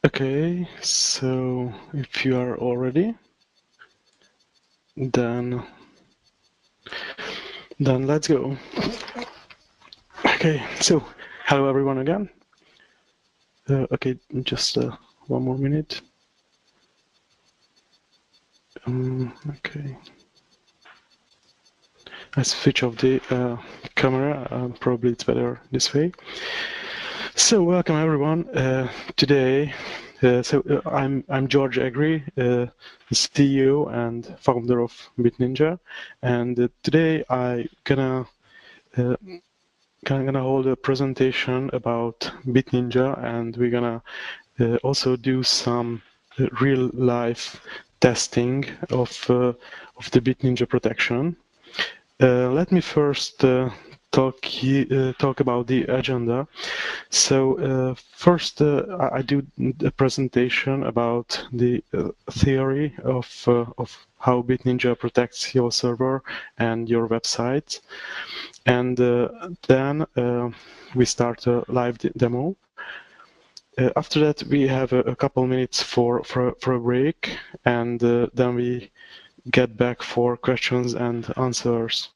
Okay, so if you are all ready, then let's go. Okay, so hello everyone again. Okay, just one more minute. Okay, I switch off the camera. Probably it's better this way. So welcome everyone. Today, I'm George Egri, the CEO and founder of BitNinja, and today I gonna hold a presentation about BitNinja, and we're gonna also do some real life testing of the BitNinja protection. Let me first talk about the agenda. So first, I do a presentation about the theory of how BitNinja protects your server and your website, and then we start a live demo. After that, we have a couple minutes for a break, and then we get back for questions and answers.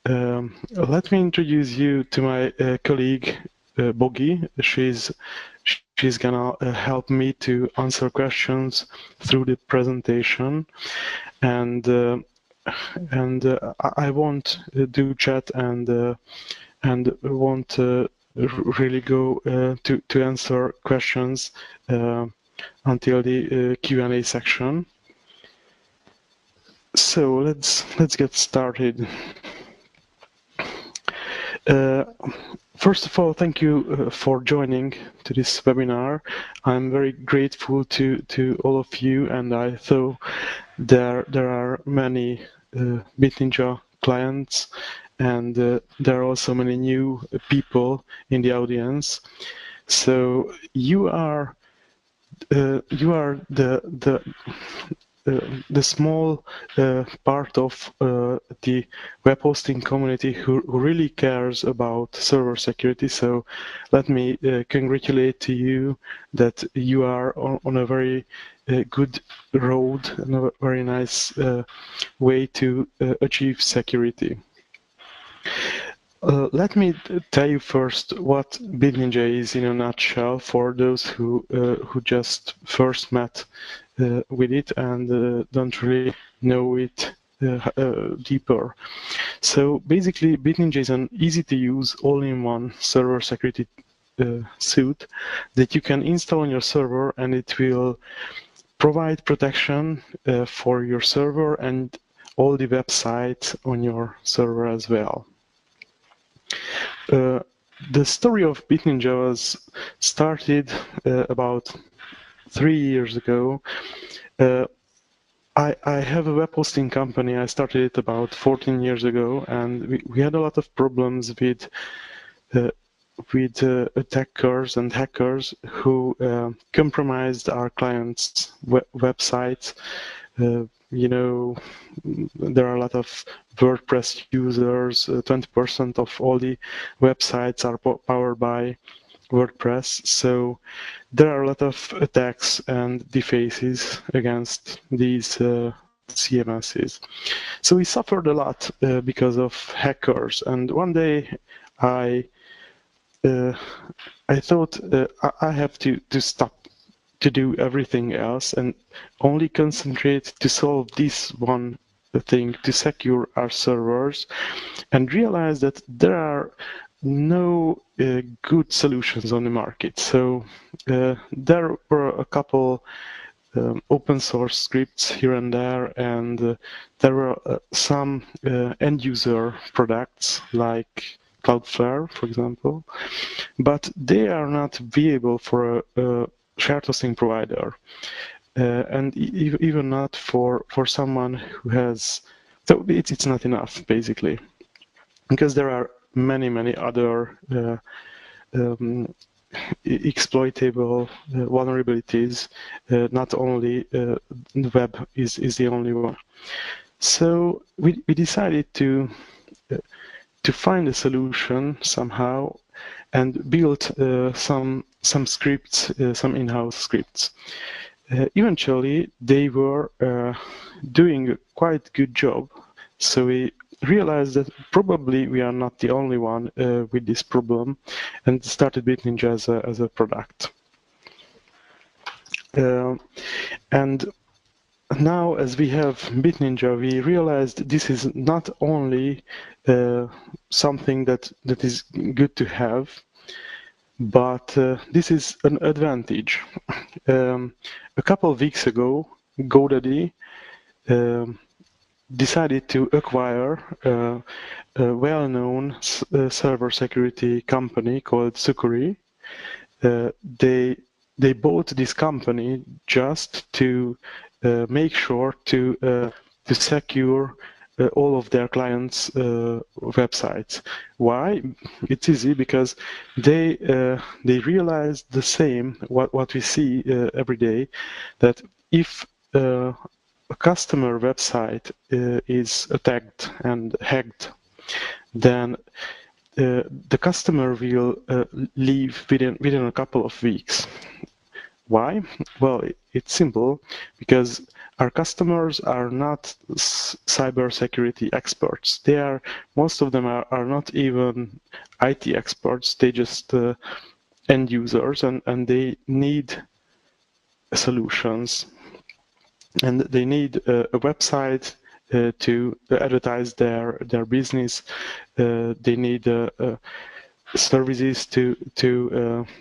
Let me introduce you to my colleague Bogi. She's gonna help me to answer questions through the presentation, and I won't do chat and won't really go to answer questions until the Q&A section. So let's get started. First of all, thank you for joining to this webinar. I'm very grateful to all of you, and I thought there are many BitNinja clients, and there are also many new people in the audience. So you are the small part of the web hosting community who really cares about server security. So let me congratulate to you that you are on a very good road and a very nice way to achieve security. Let me tell you first what BitNinja is in a nutshell for those who just first met with it and don't really know it deeper. So basically, BitNinja is an easy-to-use, all-in-one server security suite that you can install on your server, and it will provide protection for your server and all the websites on your server as well. The story of BitNinja was started about 3 years ago. I have a web hosting company. I started it about 14 years ago, and we had a lot of problems with attackers and hackers who compromised our clients' websites. You know, there are a lot of WordPress users. 20% of all the websites are powered by WordPress. So there are a lot of attacks and defaces against these CMSs. So we suffered a lot because of hackers. And one day I thought I have to stop to do everything else and only concentrate to solve this one thing, to secure our servers, and realize that there are no good solutions on the market. So there were a couple open source scripts here and there, and there were some end user products like Cloudflare, for example, but they are not viable for a shared hosting provider, and even not for someone who has. So it's not enough, basically, because there are many other exploitable vulnerabilities. Not only the web is the only one. So we decided to find a solution somehow, and built some scripts, some in-house scripts. Eventually, they were doing a quite good job, so we realized that probably we are not the only one with this problem, and started BitNinja as a product. And now, as we have BitNinja, we realized this is not only something that is good to have, but this is an advantage. A couple of weeks ago, GoDaddy decided to acquire a well-known server security company called Sucuri. They bought this company just to make sure to secure all of their clients' websites. Why? It's easy because they realized the same what we see every day, that if a customer website is attacked and hacked, then the customer will leave within a couple of weeks. Why? Well, it's simple, because our customers are not cybersecurity experts. Most of them are not even IT experts. They just end users, and they need solutions. And they need a website to advertise their business. They need services to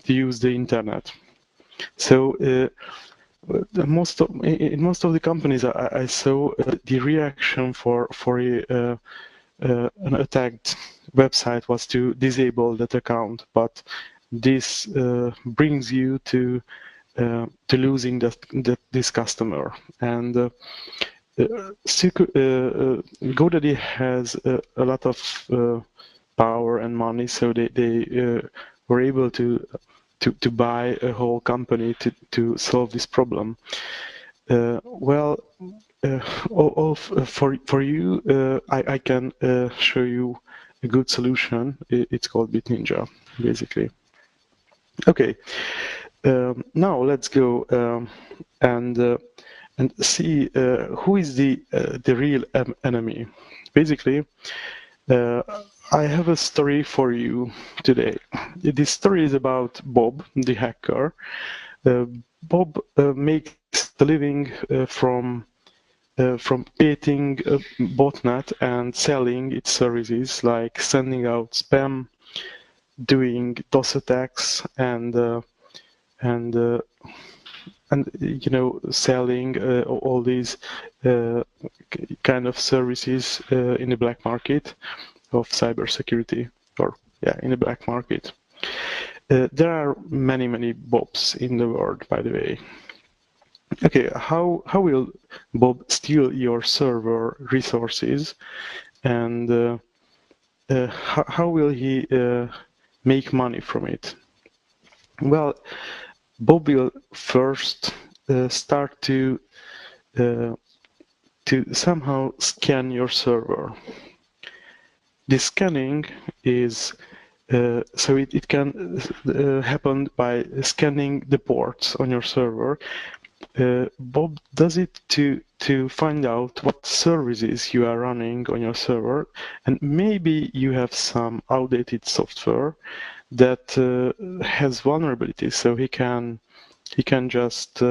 use the internet. So in most of the companies I saw, the reaction for an attacked website was to disable that account, but this brings you to losing this customer. And GoDaddy has a lot of power and money, so they were able to buy a whole company to solve this problem. For you, I can show you a good solution. It's called BitNinja, basically. Okay, now let's go and see who is the real enemy. Basically, I have a story for you today. This story is about Bob, the hacker. Bob makes a living from creating a botnet and selling its services, like sending out spam, doing DOS attacks, and selling all these kind of services in the black market of cybersecurity, or in the black market. There are many Bobs in the world, by the way. Okay, how will Bob steal your server resources, and how will he make money from it? Well, Bob will first start to somehow scan your server. This scanning is so it can happen by scanning the ports on your server. Bob does it to find out what services you are running on your server, and maybe you have some outdated software that has vulnerabilities, so he can just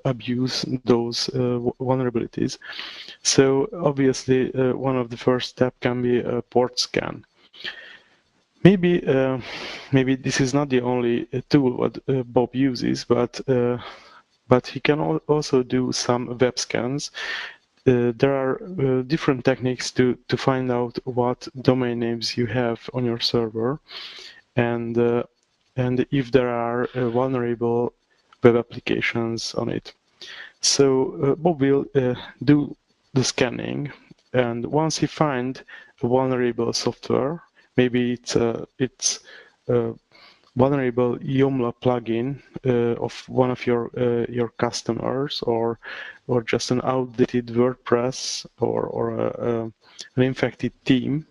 abuse those vulnerabilities. So obviously, one of the first steps can be a port scan. Maybe this is not the only tool what Bob uses, but he can also do some web scans. There are different techniques to find out what domain names you have on your server, and if there are vulnerable web applications on it. So Bob will do the scanning, and once he finds a vulnerable software, maybe it's a vulnerable YOMLA plugin of one of your customers, or just an outdated WordPress, or an infected theme.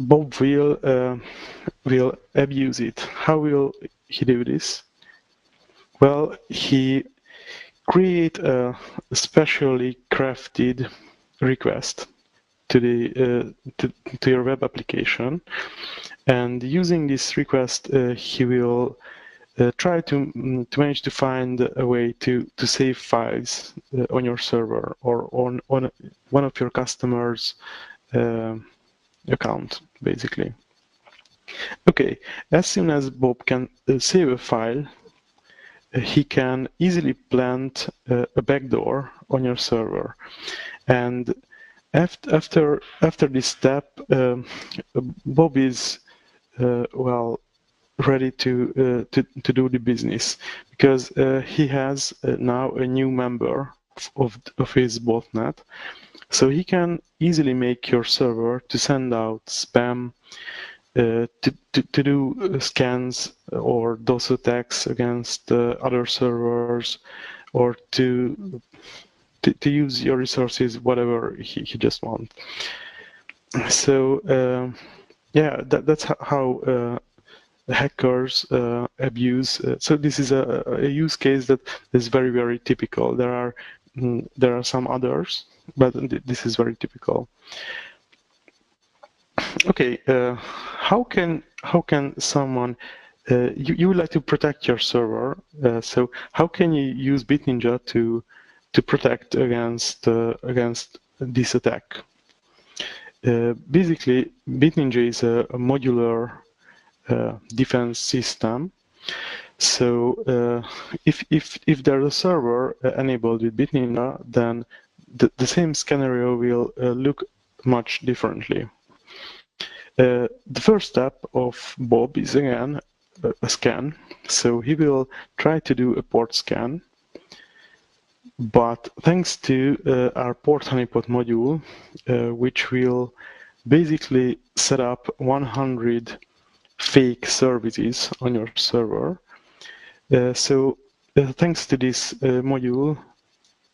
Bob will abuse it. How will he do this? Well, he create a specially crafted request to the to your web application, and using this request, he will try to manage to find a way to save files on your server or on one of your customers' account, basically. Okay, as soon as Bob can save a file, he can easily plant a backdoor on your server. And after this step, Bob is well ready to do the business, because he has now a new member of his botnet, so he can easily make your server to send out spam, to do scans or DOS attacks against other servers, or to use your resources whatever he just wants. So yeah, that's how hackers abuse. So this is a use case that is very typical. There are some others, but this is very typical. Okay, how can someone you would like to protect your server? So how can you use BitNinja to protect against this attack? Basically, BitNinja is a modular defense system. So if there's a server enabled with BitNinja, then the same scenario will look much differently. The first step of Bob is again a scan. So he will try to do a port scan, but thanks to our port honeypot module, which will basically set up 100 fake services on your server. So thanks to this module,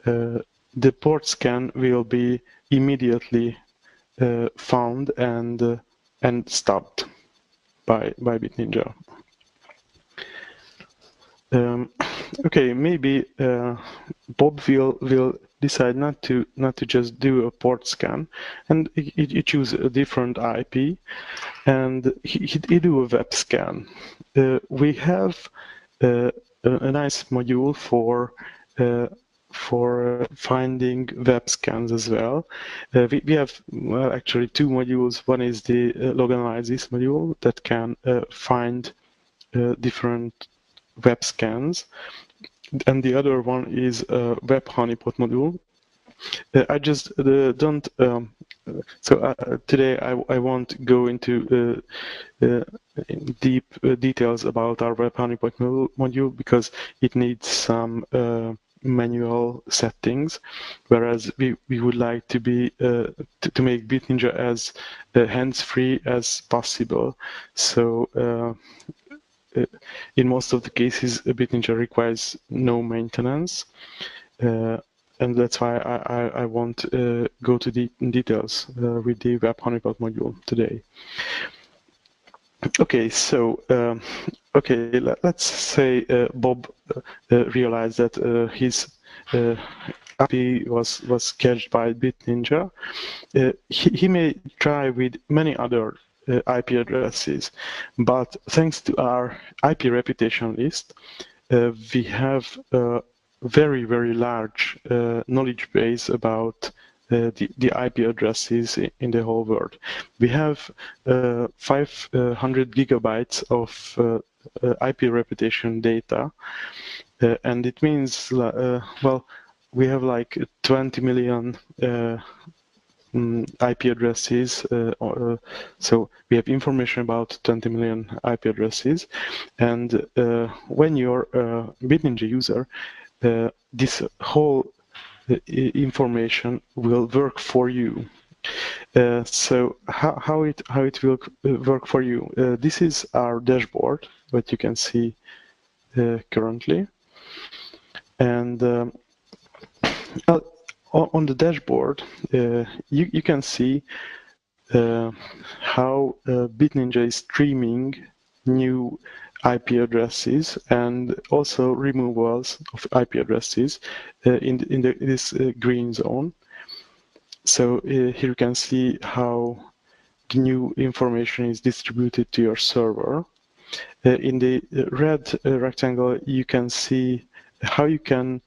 the port scan will be immediately found and stopped by BitNinja. Okay, maybe Bob will decide not to just do a port scan, and he choose a different IP, and he do a web scan. We have a nice module for finding web scans as well. We have actually two modules. One is the log analysis module that can find different web scans, and the other one is a web honeypot module. I just don't. So today I won't go into deep details about our web honeypot module because it needs some manual settings, whereas we would like to be to make BitNinja as hands-free as possible. So in most of the cases, BitNinja requires no maintenance, and that's why I won't go to the details with the web honeypot module today. Okay, so okay, let's say Bob realized that his IP was cached by BitNinja. He may try with many other IP addresses, but thanks to our IP reputation list, we have a very large knowledge base about the IP addresses in the whole world. We have 500 gigabytes of IP reputation data, and it means well, we have like 20 million IP addresses, so we have information about 20 million IP addresses, and when you're a BitNinja user, this whole information will work for you. So how it will work for you? This is our dashboard, what you can see currently, and on the dashboard, you can see how BitNinja is streaming new IP addresses and also removals of IP addresses in this green zone. So here you can see how the new information is distributed to your server. In the red rectangle, you can see how you can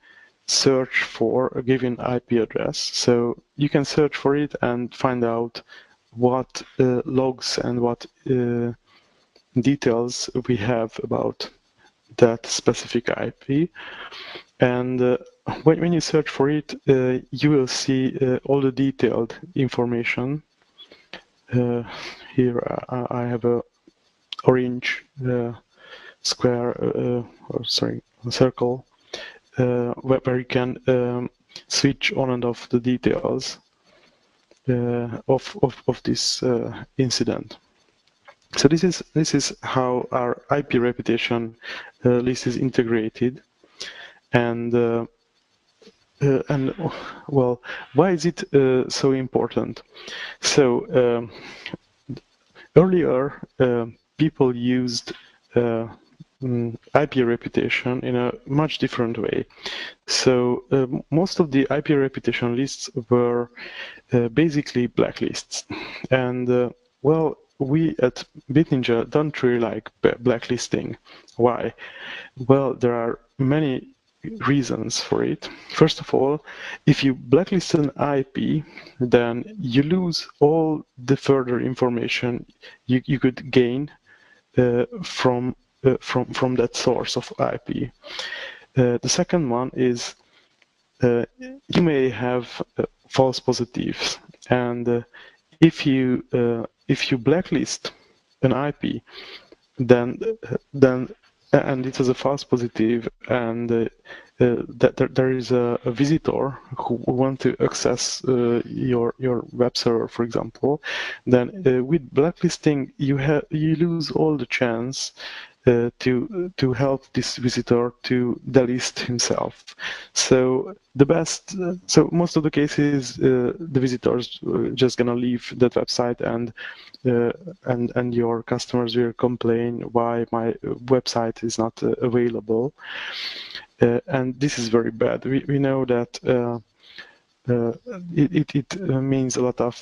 search for a given IP address. So you can search for it and find out what logs and what details we have about that specific IP. And when you search for it, you will see all the detailed information. Here I have a orange square, or sorry, a circle, where you can switch on and off the details of this incident. So this is how our IP reputation list is integrated, and well, why is it so important? So earlier, people used IP reputation in a much different way. So most of the IP reputation lists were basically blacklists, and well, we at BitNinja don't really like blacklisting. Why? Well, there are many reasons for it. First of all, if you blacklist an IP, then you lose all the further information you could gain from that source of IP. The second one is you may have false positives, and if you blacklist an IP, then and it has a false positive, and that there is a visitor who want to access your web server, for example, then with blacklisting you lose all the chance to help this visitor to delist himself. So so most of the cases, the visitors just gonna leave that website, and your customers will complain why my website is not available, and this is very bad. We know that it means a lot of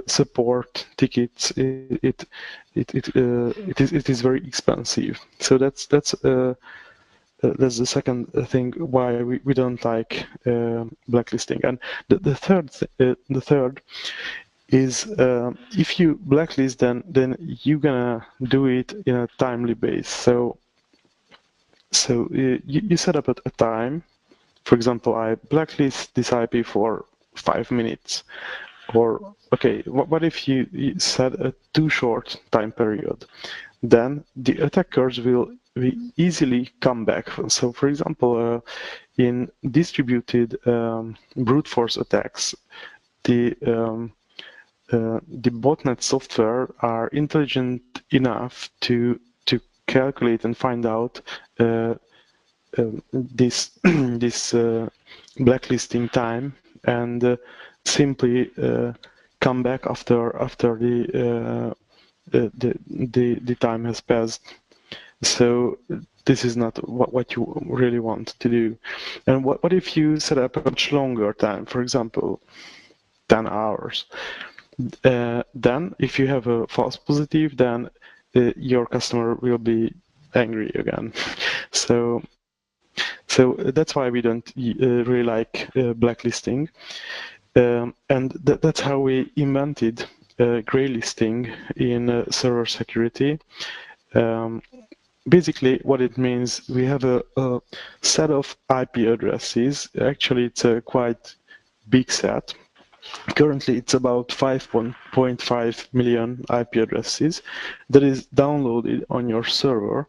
support tickets. It is very expensive. So that's the second thing why we don't like blacklisting. And the third is if you blacklist, then you're gonna do it in a timely base. So you set up a time. For example, I blacklist this IP for 5 minutes. Or, okay, what if you set a too short time period? Then the attackers will easily come back. So, for example, in distributed brute force attacks, the botnet software are intelligent enough to calculate and find out this blacklisting time, and simply come back after the time has passed. So this is not what you really want to do. And what if you set up a much longer time, for example, 10 hours? Then if you have a false positive, then your customer will be angry again. So that's why we don't really like blacklisting. And that's how we invented gray listing in server security. Basically, what it means, we have a set of IP addresses. Actually, it's a quite big set. Currently, it's about 5.5 million IP addresses that is downloaded on your server,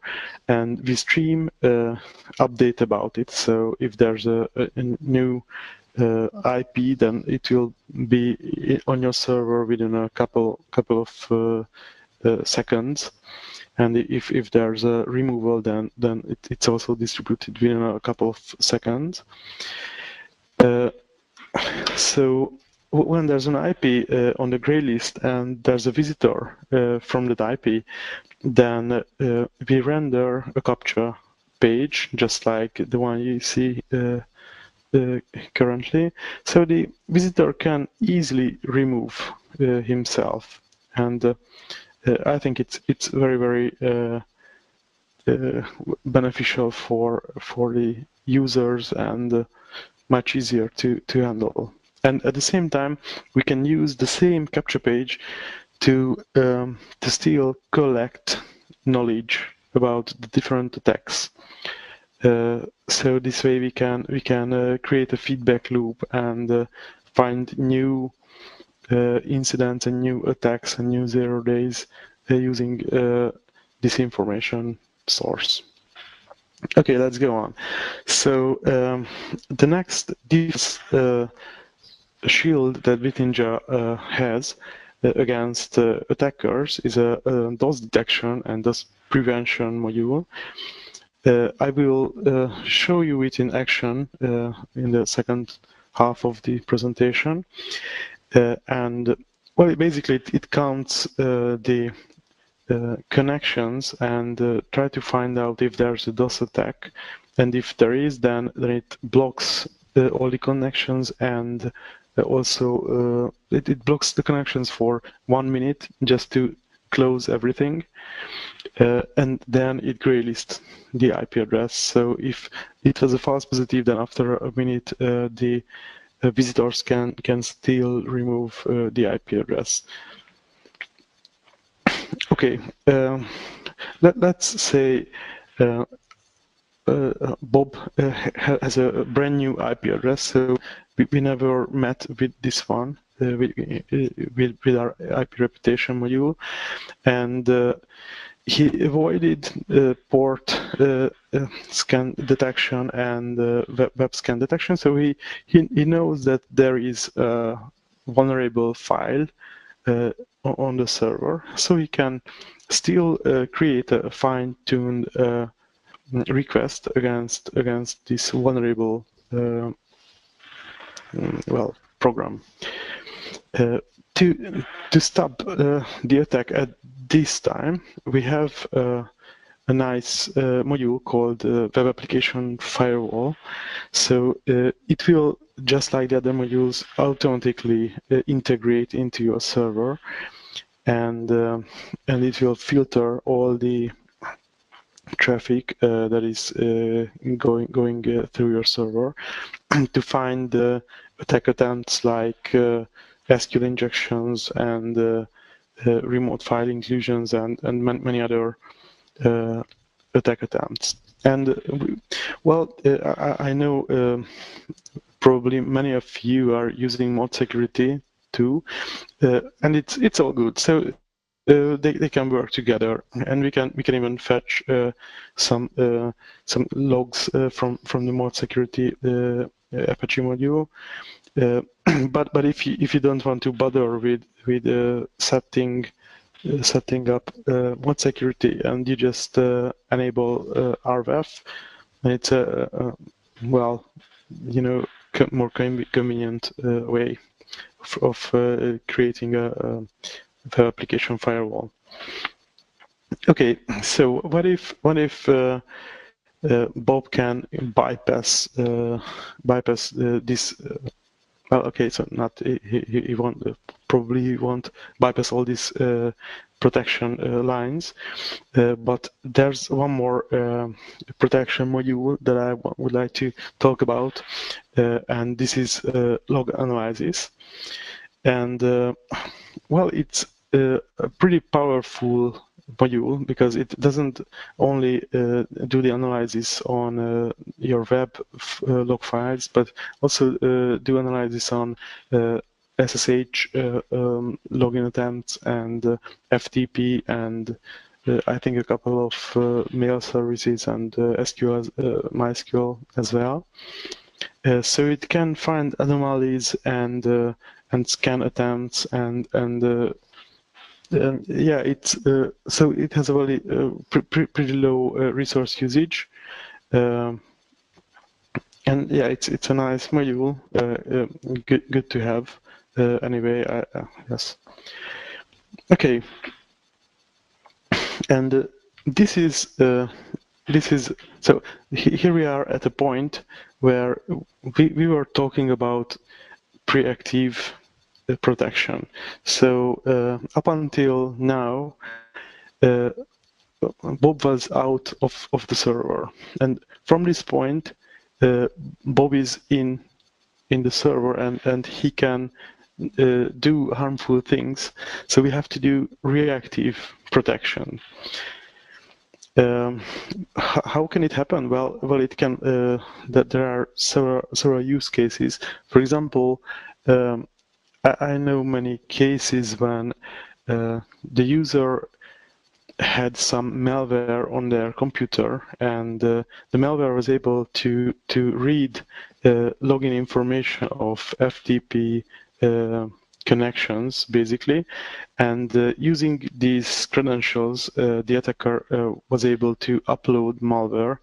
and we stream update about it. So if there's a new IP, then it will be on your server within a couple of seconds. And if there's a removal, then it's also distributed within a couple of seconds. So when there's an IP on the gray list and there's a visitor from that IP, then we render a captcha page just like the one you see currently. So the visitor can easily remove himself, and I think it's very beneficial for the users and much easier to handle. And at the same time, we can use the same captcha page to still collect knowledge about the different attacks. So this way we can create a feedback loop and find new incidents and new attacks and new 0 days using this information source. Okay, let's go on. So the next defense shield that BitNinja has against attackers is a DOS detection and DOS prevention module. I will show you it in action in the second half of the presentation. And well, basically it counts the connections and try to find out if there's a DOS attack. And if there is, then it blocks all the connections, and also it blocks the connections for 1 minute just to close everything. And then it gray lists the IP address. So if it has a false positive, then after a minute the visitors can still remove the IP address. Okay, let's say Bob has a brand new IP address, so we never met with this one, with our IP reputation module, and he avoided port scan detection and web scan detection, so he knows that there is a vulnerable file on the server, so he can still create a fine-tuned request against this vulnerable program. To stop the attack at this time, we have a nice module called Web Application Firewall. So it will, just like the other modules, automatically integrate into your server, and it will filter all the traffic that is going through your server to find attack attempts like SQL injections and remote file inclusions and many other attack attempts. And well, I know probably many of you are using mod security too, and it's all good. So they can work together, and we can even fetch some logs from the mod security Apache module. But if you don't want to bother with setting up mod security, and you just enable RWF, and it's a well, you know, more convenient way of creating a application firewall. Okay, so what if Bob can bypass this? Well, okay, so not he won't probably won't bypass all these protection lines, but there's one more protection module that I would like to talk about, and this is log analysis. And well, it's a pretty powerful module because it doesn't only do the analysis on your web log files, but also do analysis on SSH login attempts and FTP and I think a couple of mail services and SQL, MySQL as well. So it can find anomalies and scan attempts and yeah, it's so it has a very pretty low resource usage, and yeah, it's a nice module, good to have anyway, yes. Okay, and this is so here we are at a point where we were talking about pre-active protection. So up until now, uh, Bob was out of the server, and from this point, Bob is in the server, and he can do harmful things. So we have to do reactive protection. Um, how can it happen? Well, it can. That there are several use cases. For example, I know many cases when the user had some malware on their computer, and the malware was able to read login information of FTP connections, basically, and using these credentials, the attacker was able to upload malware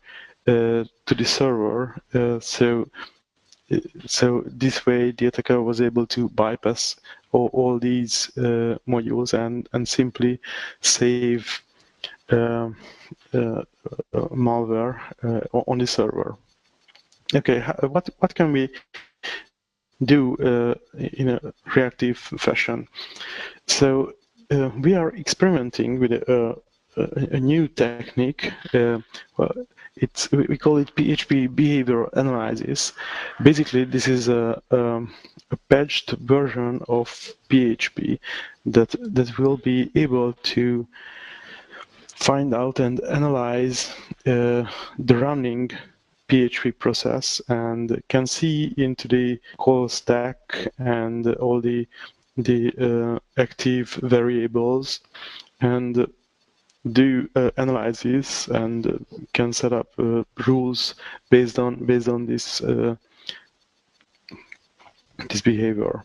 to the server. So this way, the attacker was able to bypass all these modules and simply save uh, uh, malware on the server. Okay, what can we do in a reactive fashion? So we are experimenting with a new technique. Well, we call it PHP behavior analysis. Basically, this is a patched version of PHP that will be able to find out and analyze the running PHP process and can see into the call stack and all the active variables and do analysis and can set up rules based on this behavior.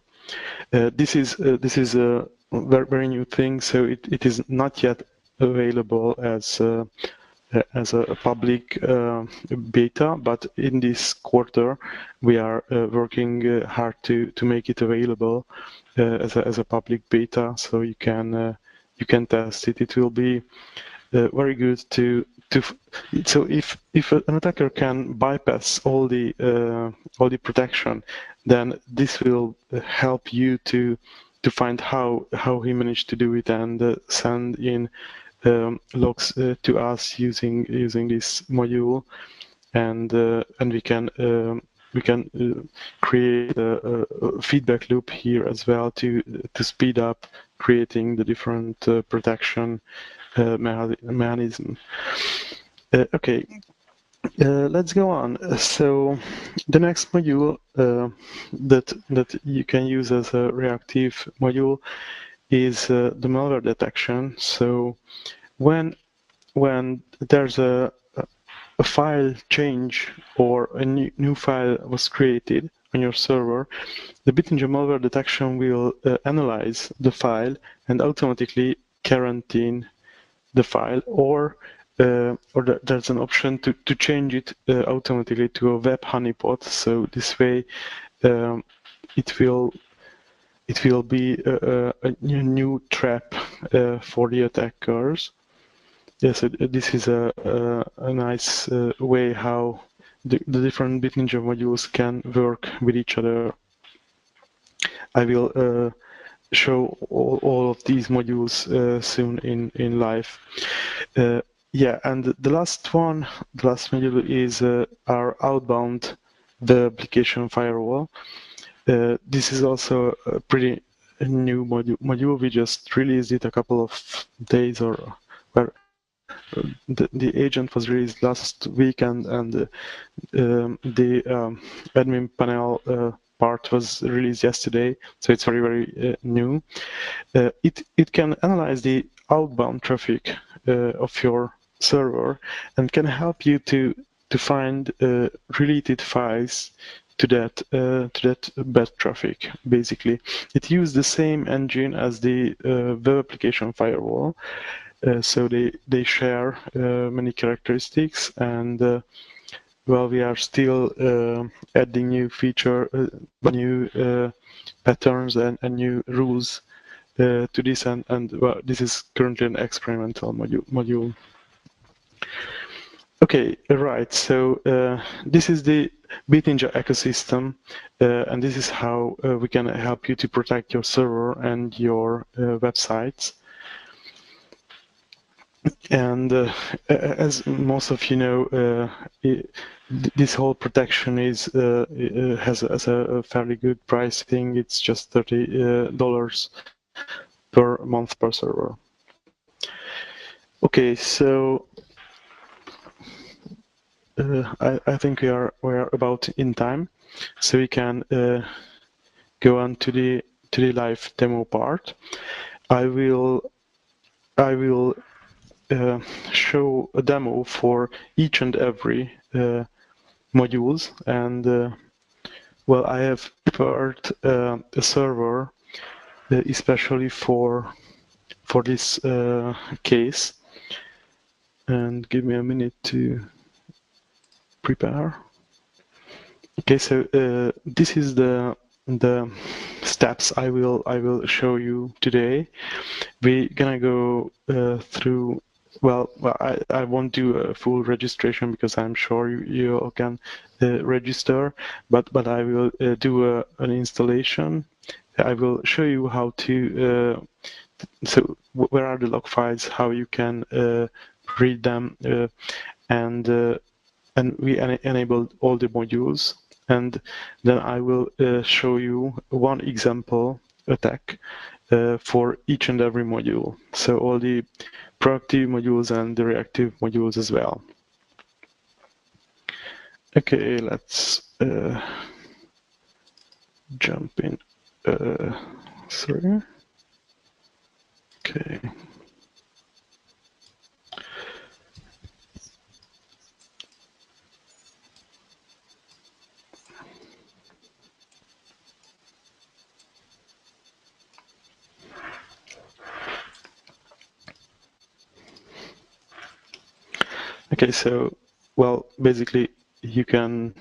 This is a very new thing, so it is not yet available as a public beta, but in this quarter we are working hard to make it available as a public beta, so you can test it. It will be very good to so if an attacker can bypass all the protection, then this will help you to find how he managed to do it and send in logs to us using this module, and we can create a feedback loop here as well to speed up creating the different protection mechanism. Okay, let's go on. So the next module that you can use as a reactive module is the malware detection. So when there's a file change or a new file was created on your server, the BitNinja malware detection will analyze the file and automatically quarantine the file, or there's an option to change it automatically to a web honeypot. So this way, it will be a new trap for the attackers. Yes, this is a nice way how the different BitNinja modules can work with each other. I will show all of these modules soon in live. Yeah, and the last module is our outbound web application firewall. This is also a pretty new module. We just released it a couple of days or where the agent was released last week, and the admin panel part was released yesterday, so it's very new. It can analyze the outbound traffic of your server and can help you to find related files to that bad traffic. Basically, it uses the same engine as the web application firewall, so they share many characteristics, and well, we are still adding new new patterns and new rules to this, and well, this is currently an experimental module. Okay, right. So this is the BitNinja ecosystem, and this is how we can help you to protect your server and your websites. And as most of you know, this whole protection is has a fairly good pricing. It's just $30 per month per server. Okay, so I think we are about in time, so we can go on to the live demo part. I will show a demo for each and every modules, and well, I have prepared a server especially for this case, and give me a minute to prepare. Okay, so this is the steps I will show you today. We're gonna go through. Well, I won't do a full registration because I'm sure you all can register, but I will do an installation. I will show you how to. So where are the log files? How you can read them, and we enabled all the modules. And then I will show you one example attack for each and every module. So all the proactive modules and the reactive modules as well. Okay, let's jump in. Sorry. Okay. Okay, so, well, basically you can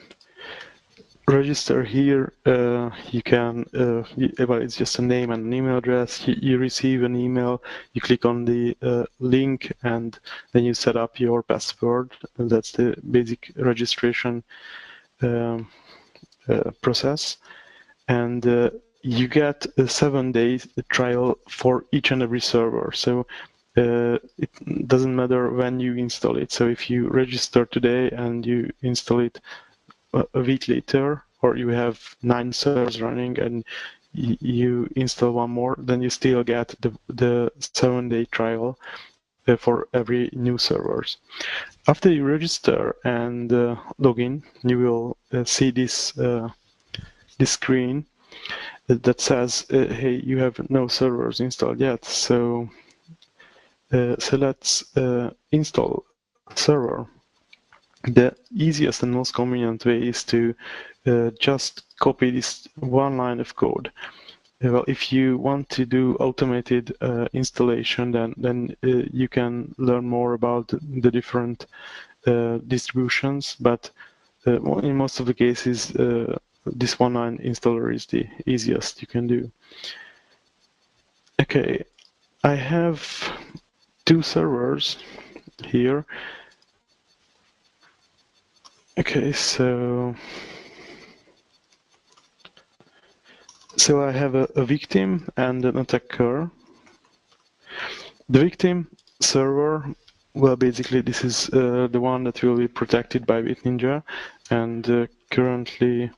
register here. You can, well, it's just a name and an email address. You receive an email, you click on the link, and then you set up your password. And that's the basic registration process. And you get a 7-day trial for each and every server. So it doesn't matter when you install it. So if you register today and you install it a week later, or you have 9 servers running and you install one more, then you still get the 7-day trial for every new servers. After you register and log in, you will see this screen that says, "Hey, you have no servers installed yet." So let's install a server. The easiest and most convenient way is to just copy this one line of code. Well, if you want to do automated installation, then you can learn more about the different distributions. But in most of the cases, this one-line installer is the easiest you can do. Okay, I have 2 servers here. Okay, so I have a victim and an attacker. The victim server, well, basically this is the one that will be protected by BitNinja, and currently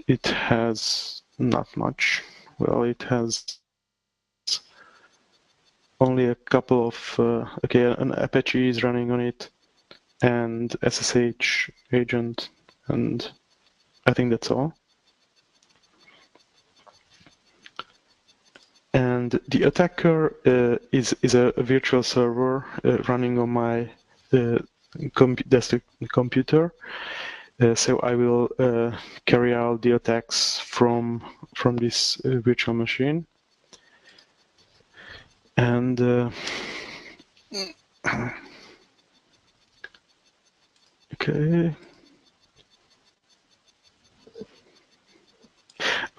it has not much. Well, it has only a couple of, okay, an Apache is running on it, and SSH agent, and I think that's all. And the attacker is a virtual server running on my desktop computer. So I will carry out the attacks from this virtual machine. And okay.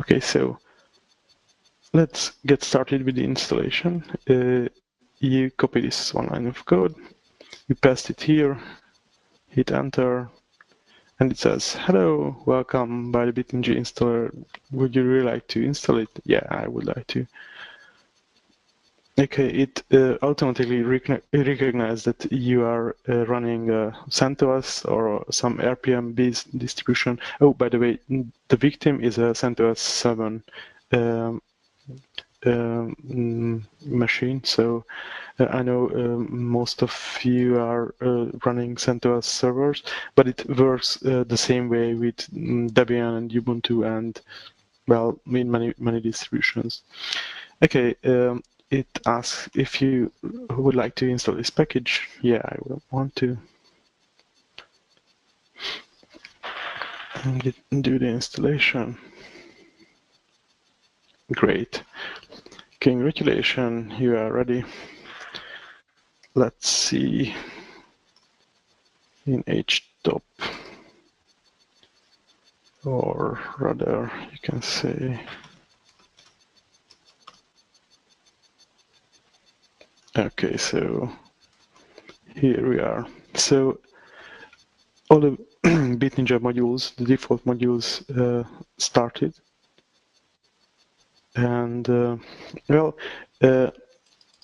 Okay, so let's get started with the installation. You copy this one line of code, you paste it here, hit enter, and it says, hello, welcome by the BitNinja installer. Would you really like to install it? Yeah, I would like to. Okay, it automatically recognizes that you are running CentOS or some RPM-based distribution. Oh, by the way, the victim is a CentOS 7 um, machine, so I know most of you are running CentOS servers, but it works the same way with Debian and Ubuntu and, well, in many distributions. Okay, it asks if you would like to install this package. Yeah, I would want to. And do the installation. Great. Congratulations, you are ready. Let's see in htop, or rather you can say okay, so here we are. So all the BitNinja modules, the default modules started, and well,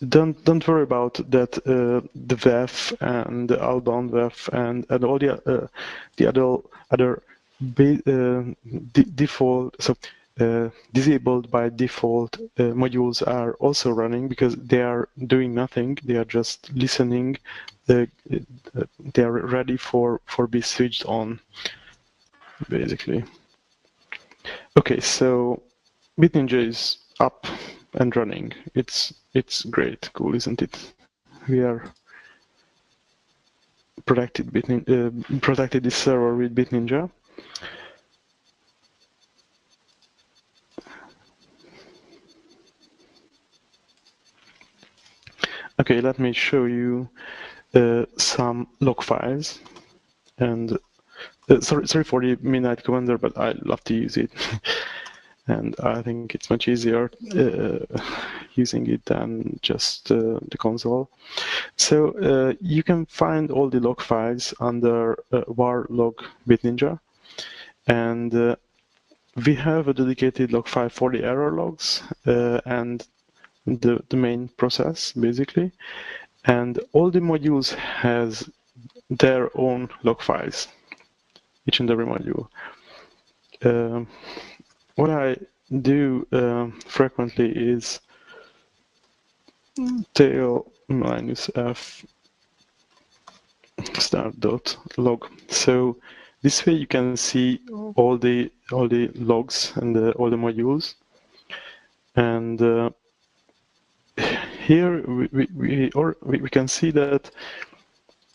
don't worry about that. The VEF and the outbound VEF and all the other default disabled by default modules are also running because they are doing nothing. They are just listening. They are ready for be switched on, basically. Okay, so BitNinja is up and running. It's great, cool, isn't it? We are protected this server with BitNinja. Okay, let me show you some log files. And sorry for the Midnight Commander, but I love to use it. And I think it's much easier using it than just the console. So you can find all the log files under var log BitNinja, and we have a dedicated log file for the error logs and the main process, basically. And all the modules has their own log files, each and every module. What I do frequently is tail -f start.log. So this way you can see all the logs and all the modules. And here we can see that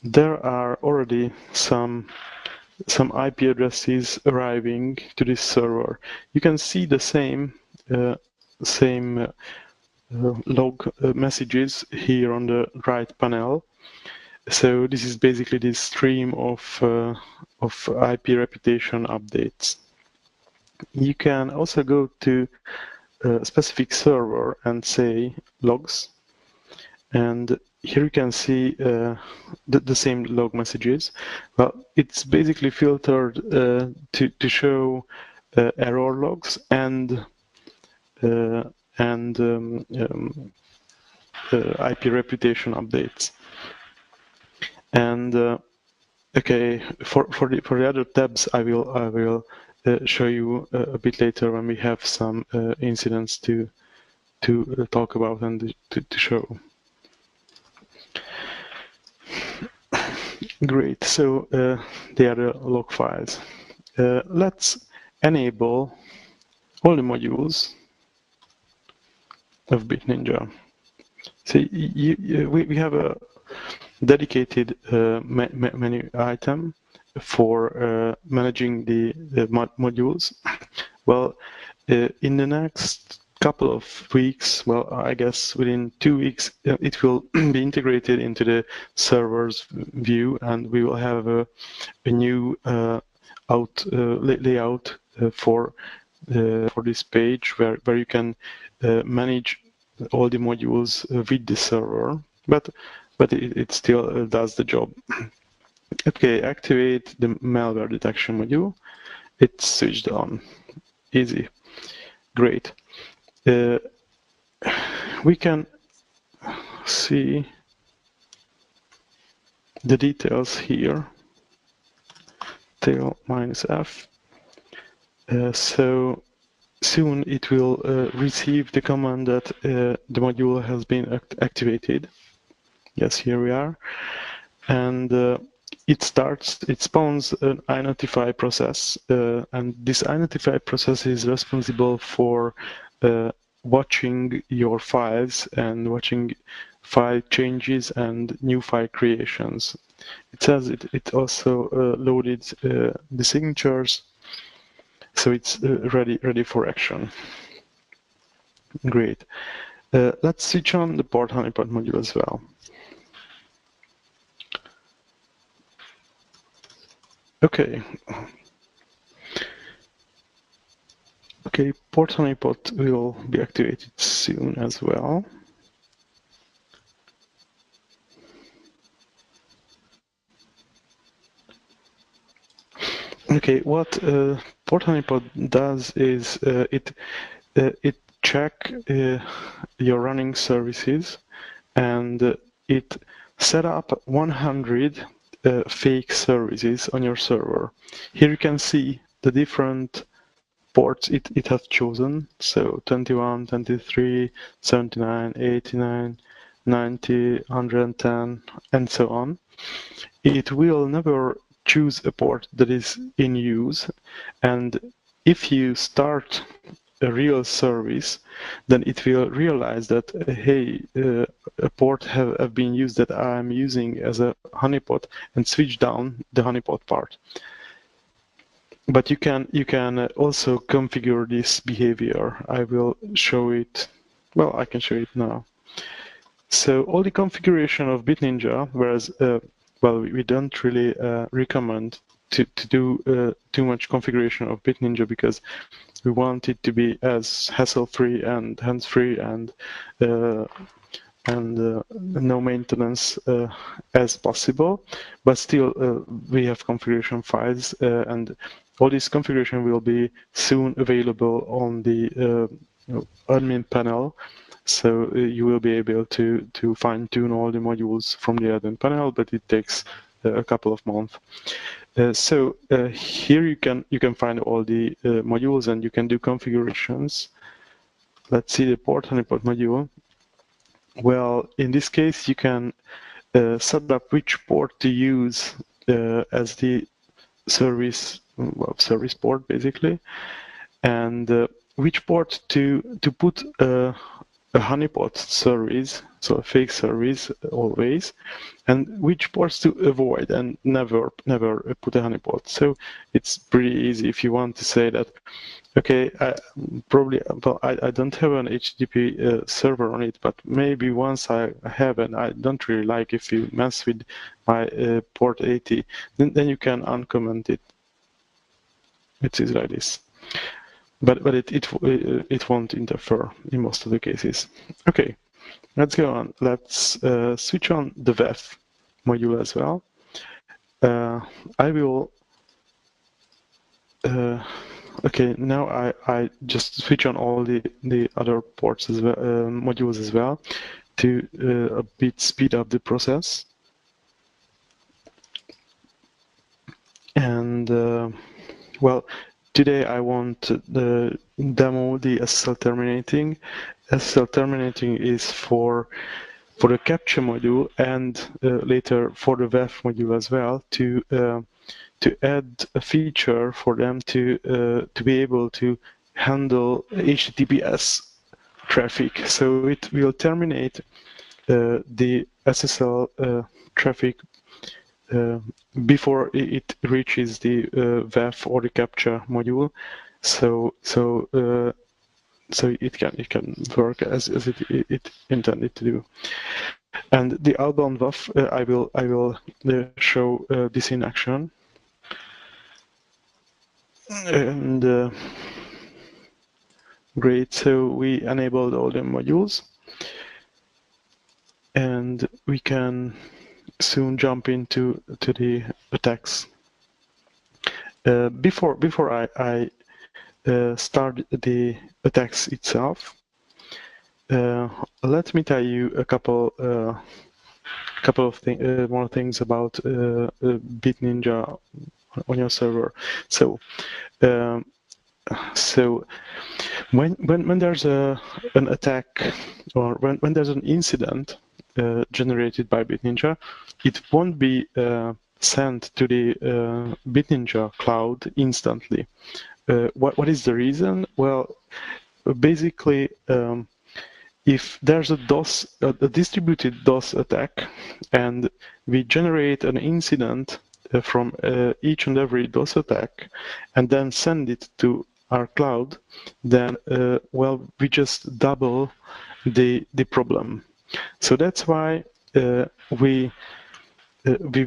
there are already some IP addresses arriving to this server. You can see the same log messages here on the right panel. So this is basically the stream of IP reputation updates. You can also go to a specific server and say logs, and here you can see the same log messages. Well, it's basically filtered to show error logs and IP reputation updates. And okay, for the other tabs, I will show you a bit later when we have some incidents to talk about and to show. Great. So they are the log files. Let's enable all the modules of BitNinja. So we have a dedicated menu item for managing the modules. Well, in the next couple of weeks, well, I guess within 2 weeks, it will be integrated into the server's view, and we will have a new layout for for this page where you can manage all the modules with the server, but it still does the job. Okay, activate the malware detection module. It's switched on. Easy. Great. We can see the details here. Tail -f. So soon it will receive the command that the module has been activated. Yes, here we are. And it spawns an inotify process, and this inotify process is responsible for watching your files and watching file changes and new file creations. It says it also loaded the signatures, so it's ready for action. Great. Let's switch on the port honeypot module as well. Okay. Okay, port honeypot will be activated soon as well. Okay, what port honeypot does is it check your running services, and it set up 100 fake services on your server. Here you can see the different ports it has chosen, so 21, 23, 79, 89, 90, 110, and so on. It will never choose a port that is in use, and if you start a real service, then it will realize that, hey, a port have been used that I'm using as a honeypot, and switch down the honeypot part. But you can also configure this behavior. I will show it. Well, I can show it now. So all the configuration of BitNinja, whereas well, we don't really recommend to do too much configuration of BitNinja, because we want it to be as hassle-free and hands-free and no maintenance as possible. But still, we have configuration files, and all this configuration will be soon available on the admin panel. So you will be able to fine-tune all the modules from the admin panel, but it takes a couple of months. So here you can find all the modules, and you can do configurations. Let's see the port honeypot module. Well, in this case, you can set up which port to use as the service port, basically, and which port to put a honeypot service, so a fake service always, and which ports to avoid and never put a honeypot. So it's pretty easy if you want to say that, okay, I don't have an HTTP server on it, but maybe once I have, and I don't really like if you mess with my port 80, then you can uncomment it. It is like this. But it won't interfere in most of the cases. Okay, let's go on. Let's switch on the VEF module as well. I will. Okay, now I just switch on all the other ports as well, modules as well, to a bit speed up the process. And well, today I want to demo the SSL terminating. SSL terminating is for the captcha module, and later for the VEF module as well, to add a feature for them to be able to handle HTTPS traffic. So it will terminate the SSL traffic before it reaches the VEF or the captcha module, so it can work as it intended to do. And the outbound VEF, I will show this in action. And Great, so we enabled all the modules, and we can soon jump into the attacks. Before I start the attacks itself, let me tell you a couple of more things about BitNinja on your server. So, um, so when there's an attack, or when there's an incident generated by BitNinja, it won't be sent to the BitNinja cloud instantly. What is the reason? Well, basically, if there's a distributed DOS attack, and we generate an incident from each and every DOS attack, and then send it to our cloud, then well, we just double the problem. So that's why we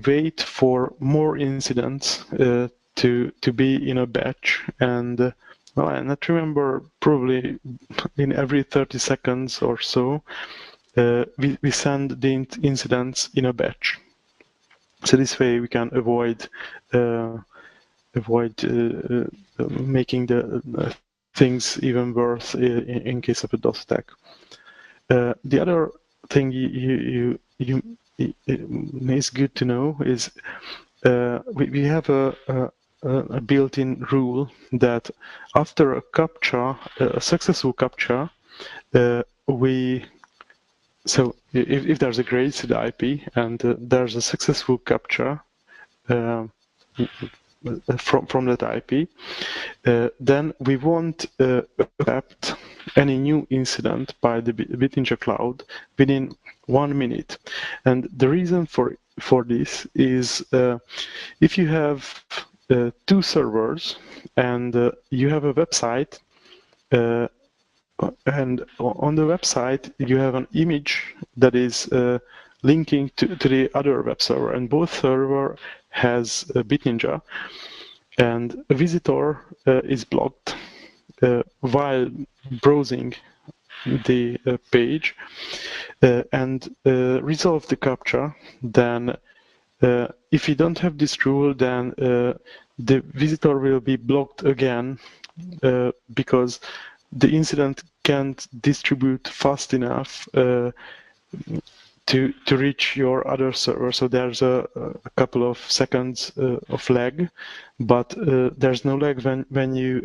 wait for more incidents to be in a batch, and well, I not remember, probably in every 30 seconds or so, we send the incidents in a batch. So this way we can avoid making the things even worse in case of a DOS attack. The other thing is good to know is we have a built-in rule that after a captcha, a successful captcha, so if there's a grade to the IP and there's a successful captcha from that IP, then we won't accept any new incident by the BitNinja cloud within 1 minute. And the reason for this is if you have two servers and you have a website, and on the website you have an image that is linking to the other web server, and both server has BitNinja, and a visitor is blocked while browsing the page and resolve the captcha, then if you don't have this rule, then the visitor will be blocked again because the incident can't distribute fast enough to reach your other server. So there's a couple of seconds of lag, but there's no lag when you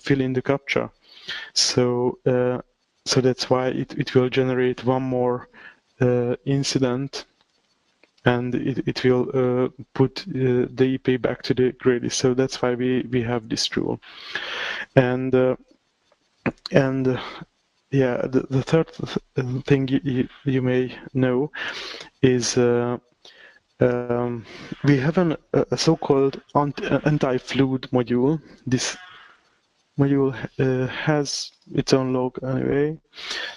fill in the captcha. So so that's why it will generate one more incident, and it will put the IP back to the gray list. So that's why we have this rule. And yeah, the third thing you may know is we have a so-called anti-flood module. This module has its own log anyway.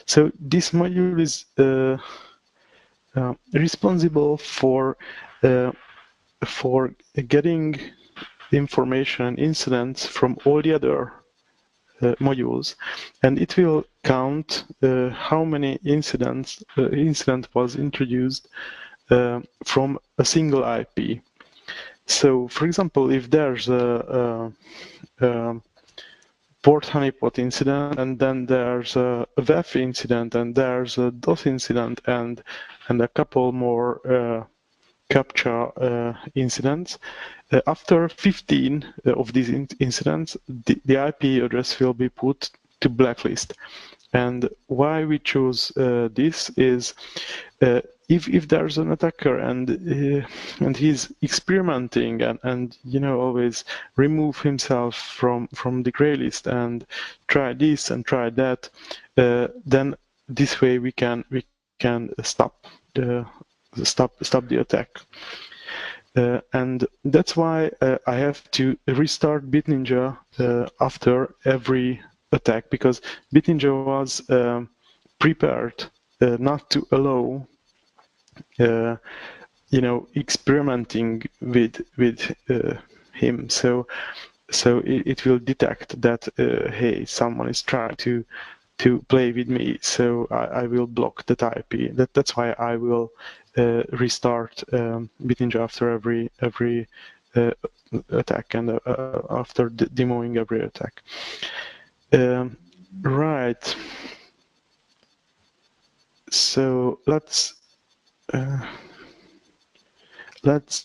So this module is responsible for getting information incidents from all the other modules, and it will count how many incident was introduced from a single IP. So, for example, if there's a port honeypot incident, and then there's a WEF incident, and there's a DOS incident, and a couple more captcha incidents. After 15 of these incidents, the IP address will be put to blacklist. And why we chose this is if there's an attacker and he's experimenting and always remove himself from the gray list and try this and try that, then this way we can stop the attack. And that's why I have to restart BitNinja after every attack, because BitNinja was prepared not to allow experimenting with him. So so it will detect that hey, someone is trying to play with me, so I will block that IP. That's why I will restart BitNinja after every attack and after demoing every attack. Right. So let's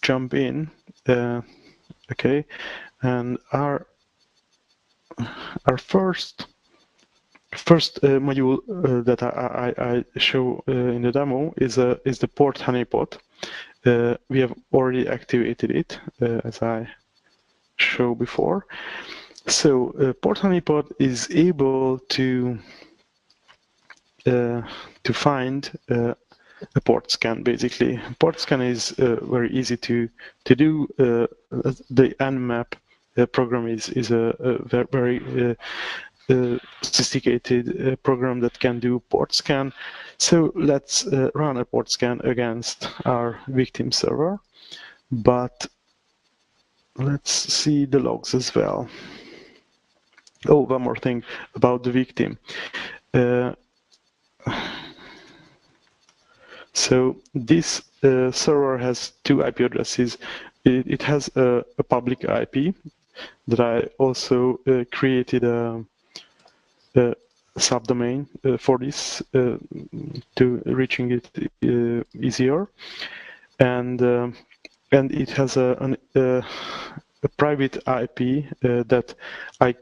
jump in. Okay, and our first module that I show in the demo is the port honeypot. We have already activated it as I showed before. So port honeypot is able to find a port scan. Basically, port scan is very easy to do. The nmap program is a very sophisticated program that can do port scan. So let's run a port scan against our victim server, but let's see the logs as well. Oh, one more thing about the victim. So this server has two IP addresses. It has a public IP that I also created a subdomain for this to reaching it easier, and it has a private IP that I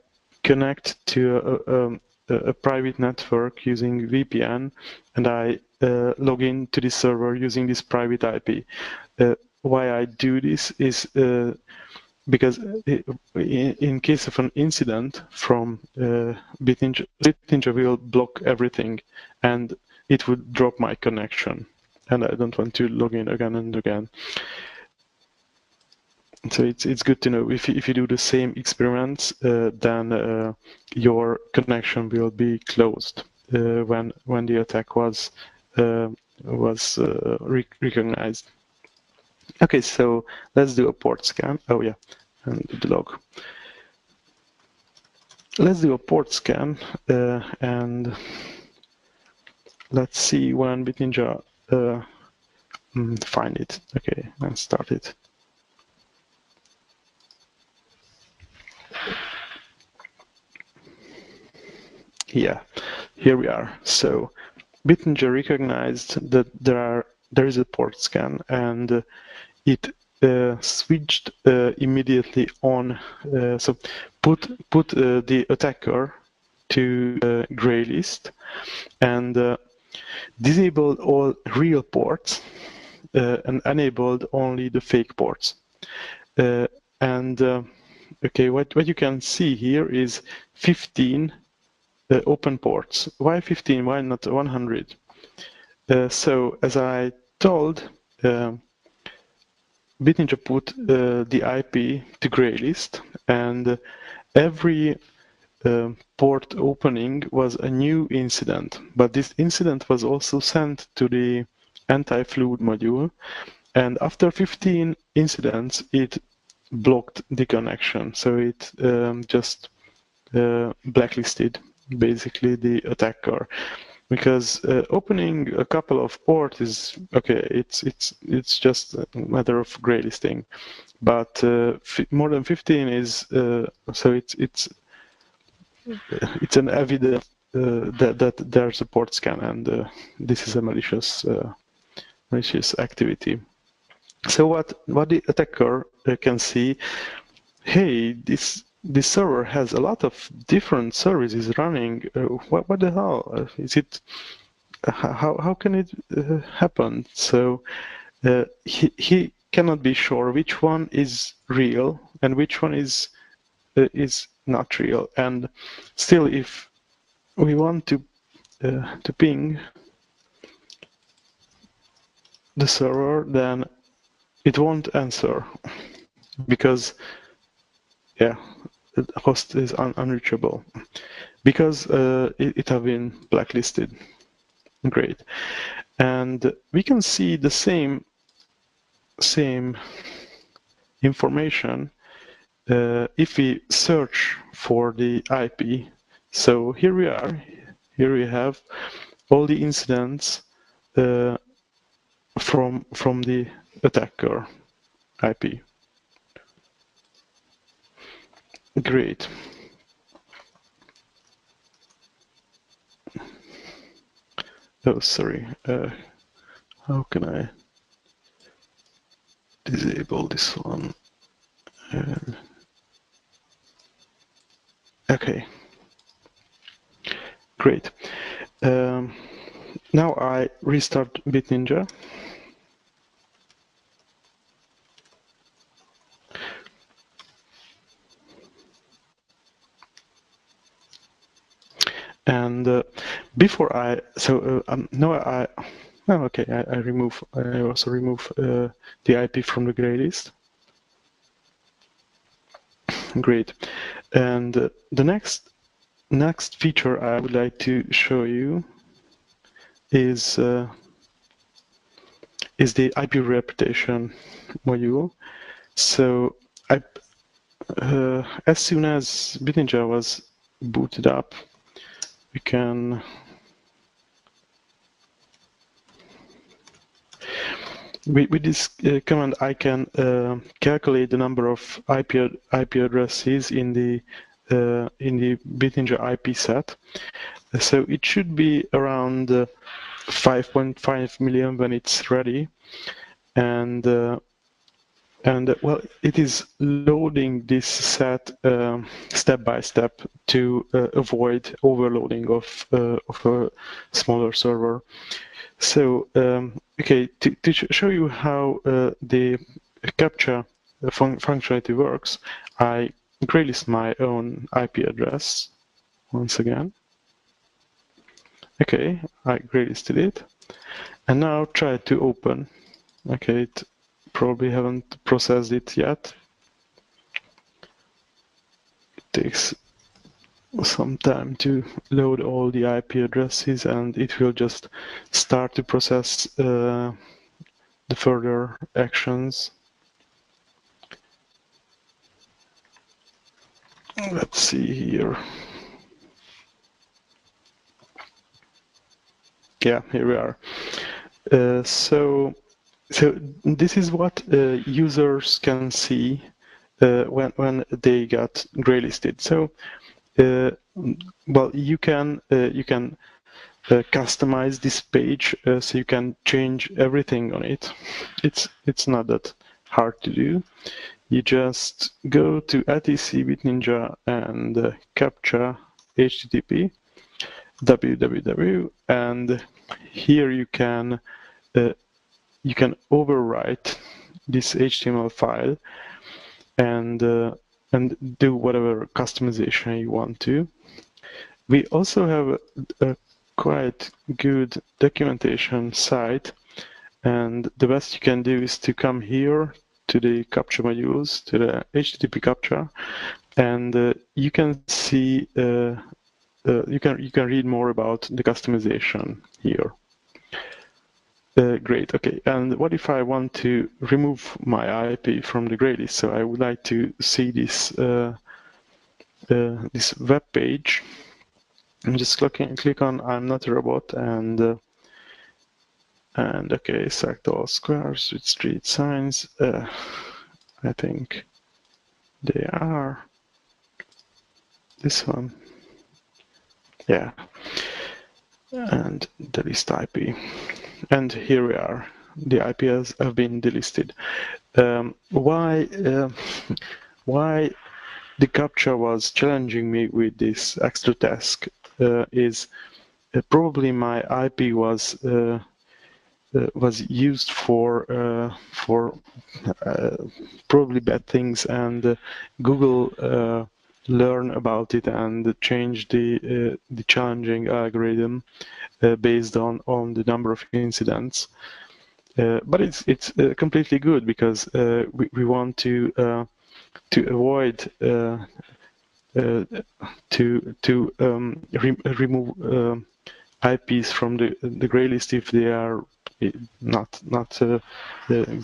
connect to a private network using VPN, and I log in to this server using this private IP. Why I do this is because in case of an incident from BitNinja will block everything, and it would drop my connection, and I don't want to log in again and again. So it's good to know if you do the same experiments, then your connection will be closed when the attack was recognized. Okay, so let's do a port scan. Oh yeah, and the log. Let's do a port scan and let's see when BitNinja find it. Okay, and start it. Yeah, here we are. So BitNinja recognized that there is a port scan, and it switched immediately on. So put the attacker to gray list and disabled all real ports and enabled only the fake ports. Okay, what you can see here is 15 open ports. Why 15? Why not 100? So as I told, BitNinja put the IP to gray list, and every port opening was a new incident. But this incident was also sent to the anti-flood module, and after 15 incidents, it blocked the connection. So it just blacklisted basically the attacker, because opening a couple of ports is okay. It's just a matter of gray listing, but more than 15 is so it's an evidence that there's a port scan, and this is a malicious activity. So what the attacker can see, hey, this server has a lot of different services running. What the hell is it? How can it happen? So he cannot be sure which one is real and which one is not real. And still, if we want to ping the server, then it won't answer because yeah, the host is unreachable because it have been blacklisted. Great, and we can see the same information if we search for the IP, so here we are. Here we have all the incidents from the attacker IP. Great. Oh, sorry. How can I disable this one? Okay. Great. Now I restart BitNinja. And before I, so no, I, oh, okay, I also remove the IP from the gray list. Great. And the next feature I would like to show you is the IP reputation module. So as soon as BitNinja was booted up, we can with this command I can calculate the number of IP addresses in the BitNinja IP set. So it should be around 5.5 million when it's ready, and well, it is loading this set step by step to avoid overloading of a smaller server. So, okay, to show you how the CAPTCHA functionality works, I graylist my own IP address once again. Okay, I graylisted it, and now try to open. Okay, it probably haven't processed it yet. It takes some time to load all the IP addresses, and it will just start to process the further actions. Let's see here. Yeah, here we are. So this is what users can see when they got graylisted. So well, you can customize this page so you can change everything on it. It's not that hard to do. You just go to etc BitNinja and captcha http www, and here you can overwrite this HTML file and do whatever customization you want to. We also have a quite good documentation site, and the best you can do is to come here to the CAPTCHA modules, to the HTTP CAPTCHA, and you can see you can read more about the customization here. Great. Okay. And what if I want to remove my IP from the graylist? So I would like to see this this web page. I'm just click on I'm not a robot, and okay, select all squares with street signs. I think they are this one. Yeah. And the list IP. And here we are. The IPs have been delisted. Why the CAPTCHA was challenging me with this extra task is probably my IP was used for probably bad things, and Google learn about it and change the challenging algorithm based on the number of incidents. But it's completely good because we want to avoid remove IPs from the gray list if they are not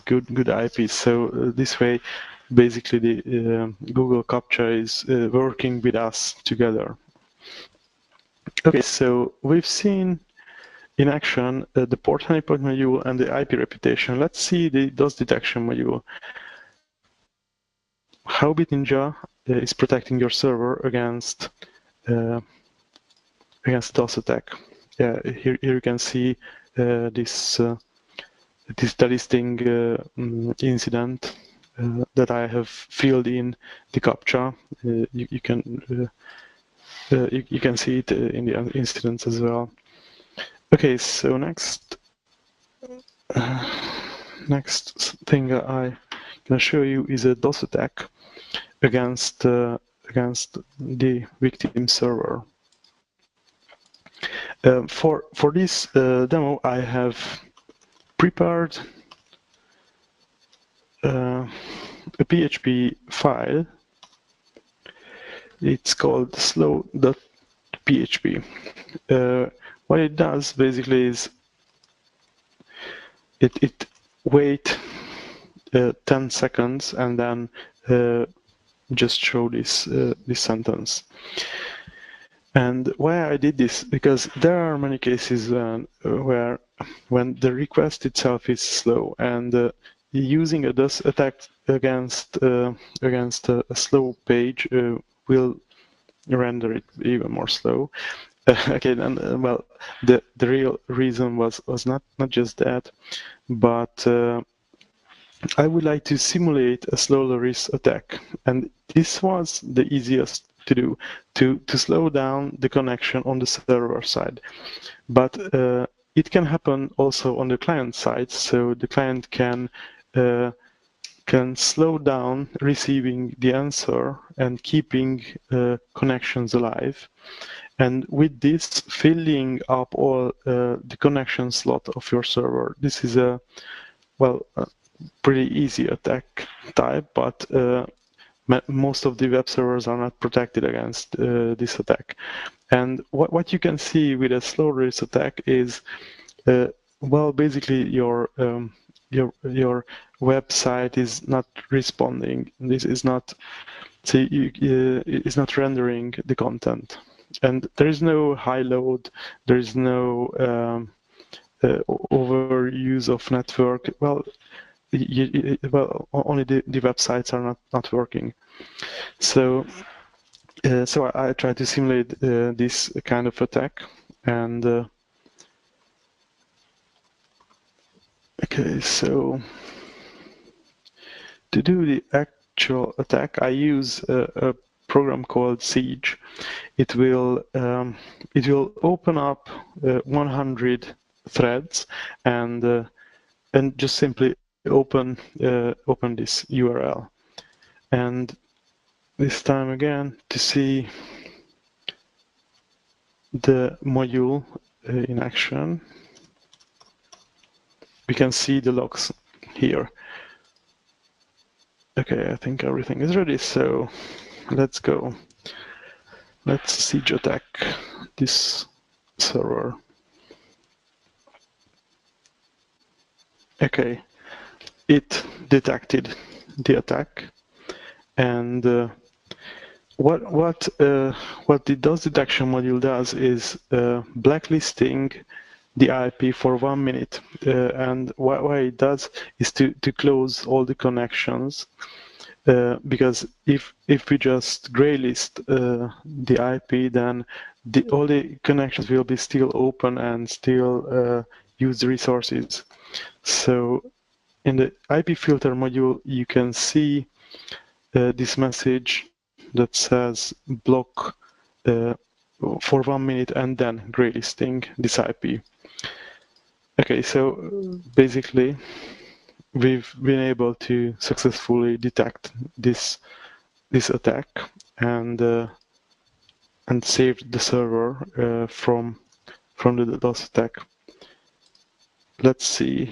good IPs. So this way basically the Google CAPTCHA is working with us together. Okay, so we've seen in action the port honeypot module and the IP reputation. Let's see the DOS detection module. How BitNinja is protecting your server against DOS attack. Here you can see this delisting incident that I have filled in the CAPTCHA. You can see it in the incidents as well. Okay, so next thing I'm gonna show you is a DOS attack against the victim server. For this demo, I have prepared a PHP file. It's called slow.php. What it does basically is it wait 10 seconds and then just show this sentence. And why I did this, because there are many cases when the request itself is slow, and using a DOS attack against a slow page will render it even more slow. Okay, and well, the real reason was not just that, but I would like to simulate a slow loris attack, and this was the easiest to do, to slow down the connection on the server side. But it can happen also on the client side, so the client can slow down receiving the answer and keeping connections alive. And with this, filling up all the connection slot of your server. This is a pretty easy attack type, but most of the web servers are not protected against this attack. And what you can see with a slow release attack is, basically your website is not responding. This is not, is not rendering the content, and there is no high load. There is no overuse of network. Only the websites are not working. So I try to simulate this kind of attack, and okay, so to do the actual attack, I use a program called Siege. It will open up 100 threads and just simply open this URL. And this time again, to see the module in action, we can see the logs here. Okay, I think everything is ready, so let's go. Let's siege attack this server. Okay, it detected the attack, and what the DOS detection module does is blacklisting the IP for 1 minute, and what it does is to close all the connections, because if we just graylist the IP, then all the connections will be still open and still use the resources. So in the IP filter module, you can see this message that says block for 1 minute and then graylisting this IP. Okay, so basically we've been able to successfully detect this attack and saved the server from the DOS attack. Let's see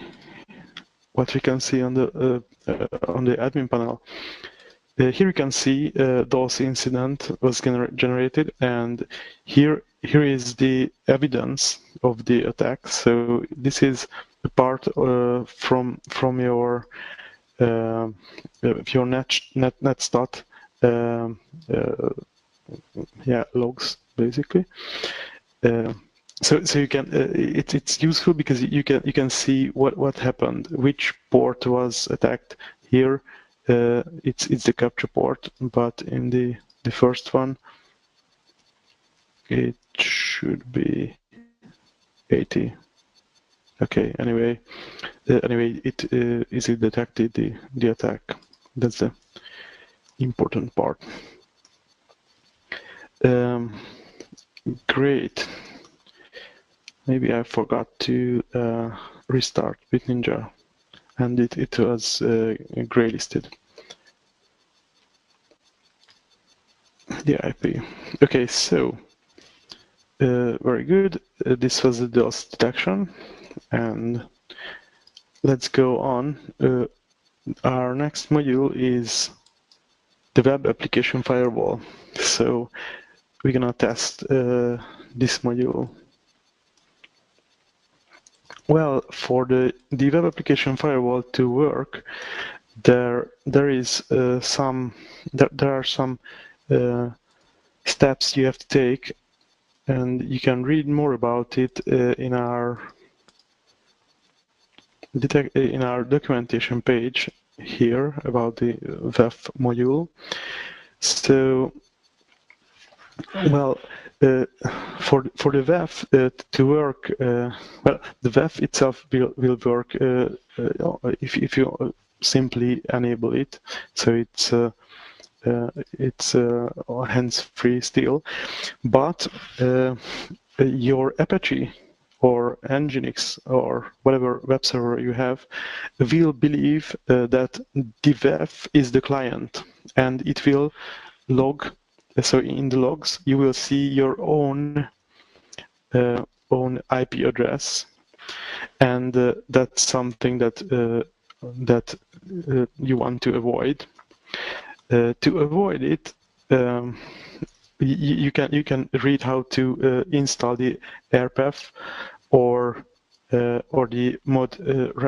what we can see on the admin panel. Here you can see DOS incident was generated, and here is the evidence of the attack. So this is a part from your your netstat logs basically. So you can it's useful because you can see what happened, which port was attacked. Here it's the capture port, but in the first one it should be 80. Okay, anyway it easily detected the attack. That's the important part. Great. Maybe I forgot to restart BitNinja, and it was gray listed. The IP. Okay, so very good. This was the DOS detection, and let's go on. Our next module is the web application firewall. So we're gonna test this module. Well, for the web application firewall to work, there are some steps you have to take, and you can read more about it in our documentation page here about the WEF module. So, well, for the WEF to work, well, the WEF itself will work if you simply enable it. So it's hands-free still, but your Apache or Nginx or whatever web server you have will believe that the WEF is the client, and it will log. So in the logs, you will see your own IP address, and that's something that you want to avoid. To avoid it, you can read how to install the AirPath or the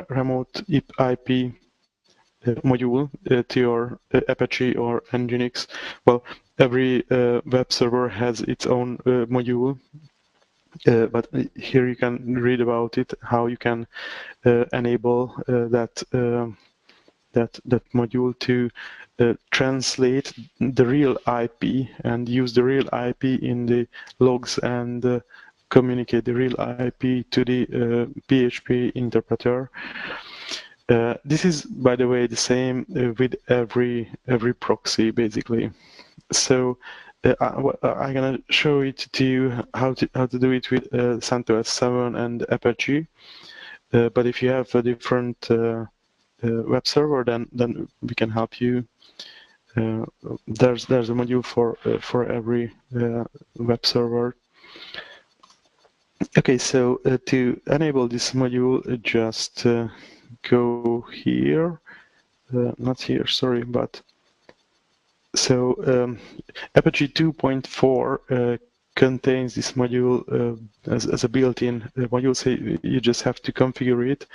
remote IP module to your Apache or Nginx. Well, every web server has its own module, but here you can read about it, how you can enable that module to translate the real IP and use the real IP in the logs and communicate the real IP to the PHP interpreter. This is, by the way, the same with every proxy, basically. So I'm gonna show it to you how to do it with CentOS 7 and Apache. But if you have a different web server, then we can help you. There's a module for every web server. Okay, so to enable this module, just go here, not here, sorry, but so Apache 2.4 contains this module as a built-in module, so you just have to configure it.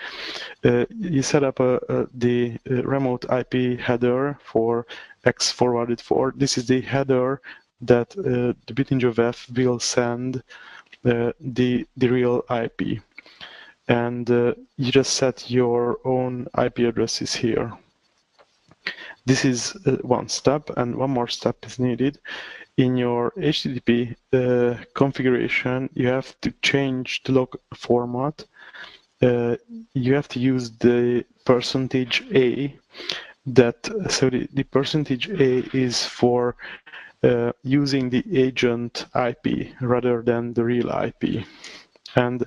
You set up the remote IP header for X forwarded for. This is the header that the BitNinja WEF will send the real IP, and you just set your own IP addresses here. This is one step, and one more step is needed. In your HTTP configuration, you have to change the log format. You have to use the %A. So the %A is for using the agent IP rather than the real IP. And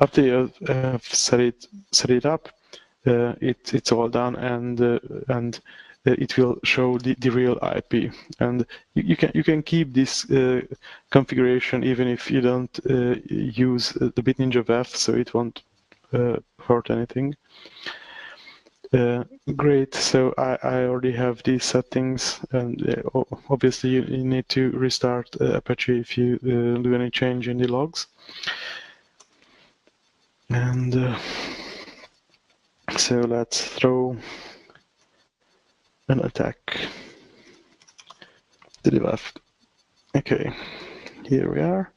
after you have set it up, it's all done, and it will show the real IP. And you can keep this configuration even if you don't use the BitNinja WEF, so it won't hurt anything. Great, so I already have these settings, and obviously you need to restart Apache if you do any change in the logs. And so let's throw an attack to the left. Okay, here we are.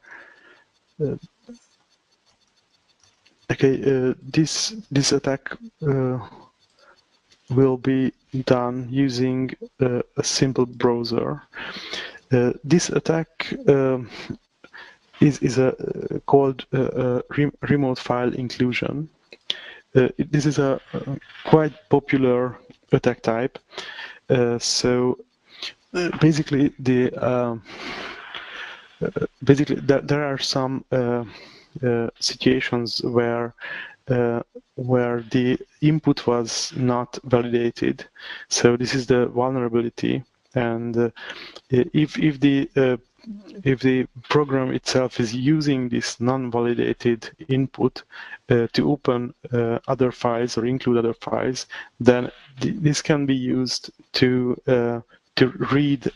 Okay, this attack will be done using a simple browser. This attack is called remote file inclusion. This is a quite popular attack type. So basically, there are some situations where the input was not validated. So this is the vulnerability, and if the program itself is using this non-validated input to open other files or include other files, then this can be used to read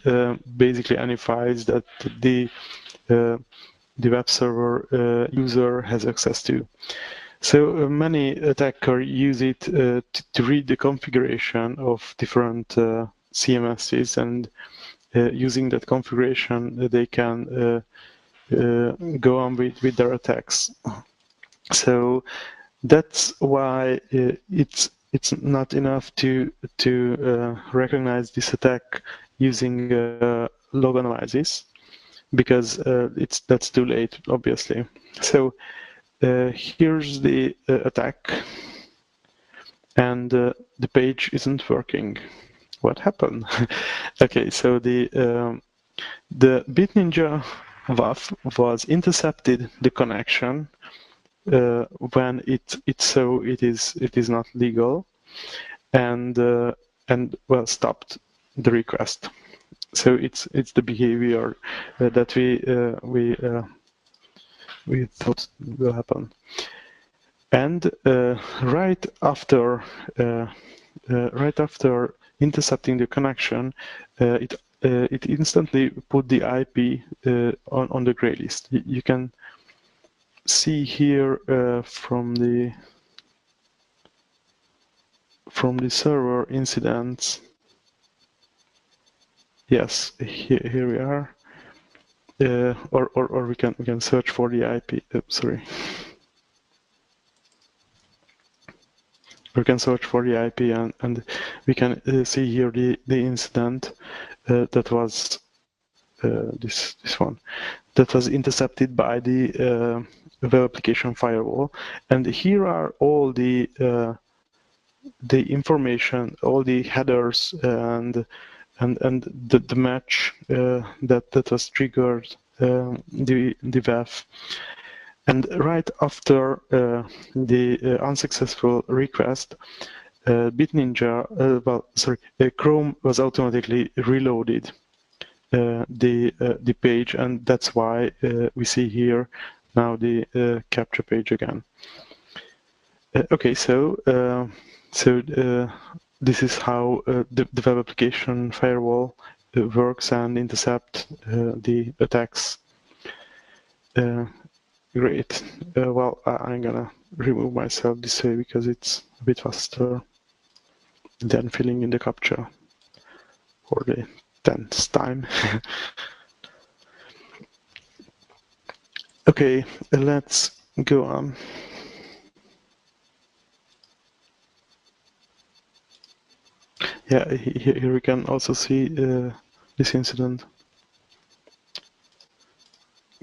basically any files that the web server user has access to. So many attackers use it to read the configuration of different CMSs, and using that configuration, they can go on with their attacks. So that's why it's not enough to recognize this attack using log analysis, because that's too late, obviously. So here's the attack, and the page isn't working. What happened? Okay, so the BitNinja WAF was intercepted the connection when it saw it is not legal, and well, stopped the request. So it's the behavior that we thought will happen. And right after intercepting the connection, it instantly put the IP on the gray list. You can see here from the server incidents. Yes, here we are. Or we can search for the IP. Sorry. We can search for the IP, and we can see here the incident that was this one, that was intercepted by the web application firewall. And here are all the information, all the headers, and the match that was triggered the WAF. And right after the unsuccessful request, BitNinja, Chrome was automatically reloaded the page, and that's why we see here now the capture page again. Okay, so this is how the web application firewall works and intercept the attacks. Great. Well, I'm gonna remove myself this way because it's a bit faster than filling in the captcha for the 10th time. Okay, let's go on. Yeah, here we can also see this incident.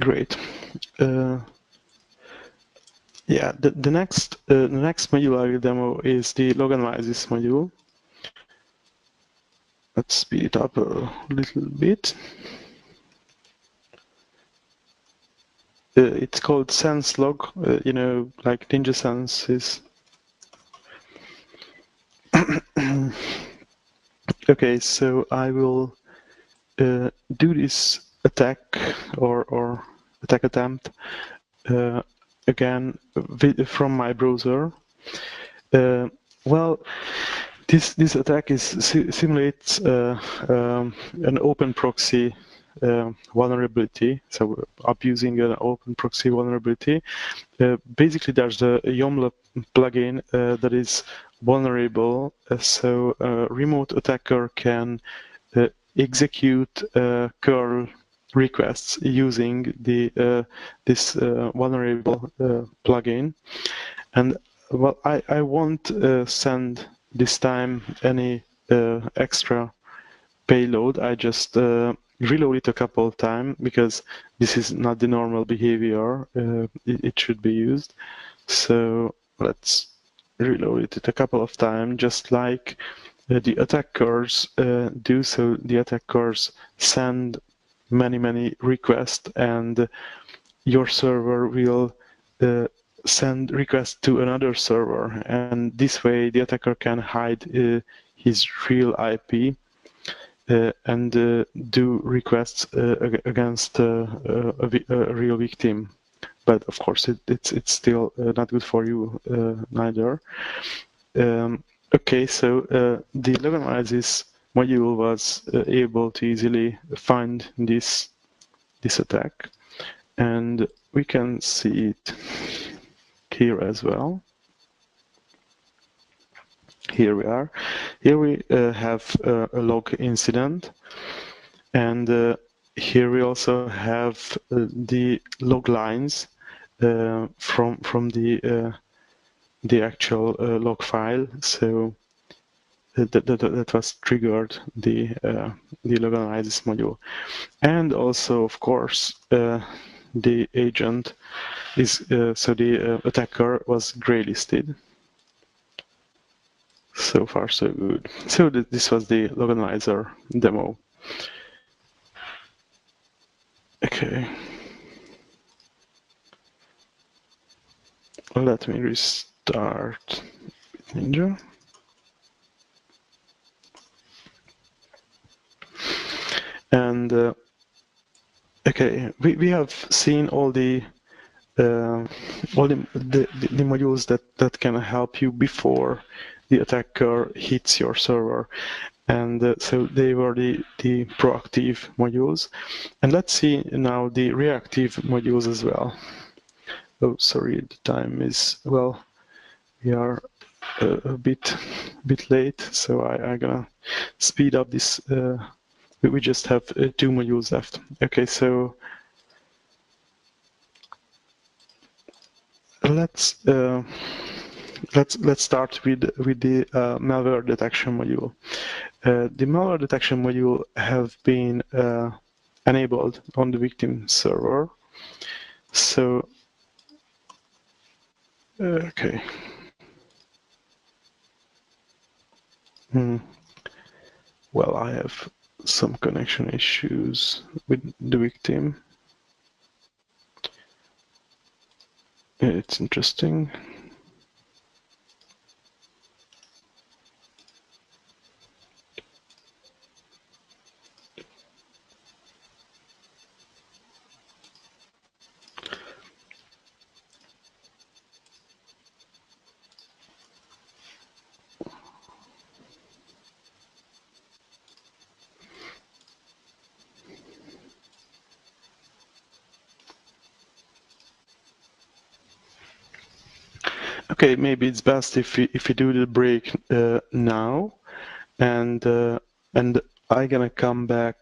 Great. Yeah, the next module I will demo is the log analysis module. Let's speed it up a little bit. It's called sense log, you know, like Ninja Sense is. Okay, so I will do this attack or attack attempt again from my browser. Well, this attack simulates an open proxy vulnerability, so abusing an open proxy vulnerability. Basically, there's a YOML plugin that is vulnerable, so a remote attacker can execute curl requests using this vulnerable plugin. And well, I won't send this time any extra payload. I just reload it a couple of times because this is not the normal behavior it should be used. So let's reload it a couple of times, just like the attackers do. So the attackers send many requests, and your server will send requests to another server, and this way the attacker can hide his real IP and do requests against a real victim. But of course, it's still not good for you neither. Okay, so the log analysis module was able to easily find this attack, and we can see it here as well. Here we are. Here we have a log incident, and here we also have the log lines from the actual log file. So that was triggered the log analysis module, and also of course the agent is so the attacker was gray listed. So far, so good. So this was the log analyzer demo. Okay. Let me restart BitNinja. And okay, we have seen all the modules that can help you before the attacker hits your server, and so they were the proactive modules. And let's see now the reactive modules as well. Oh, sorry, the time is, well, we are a bit late, so I'm gonna speed up this. We just have 2 modules left. Okay, so let's start with the malware detection module. The malware detection module have been enabled on the victim server. So okay. Well, I have some connection issues with the victim. It's interesting. Okay, maybe it's best if we do the break now, and I'm gonna come back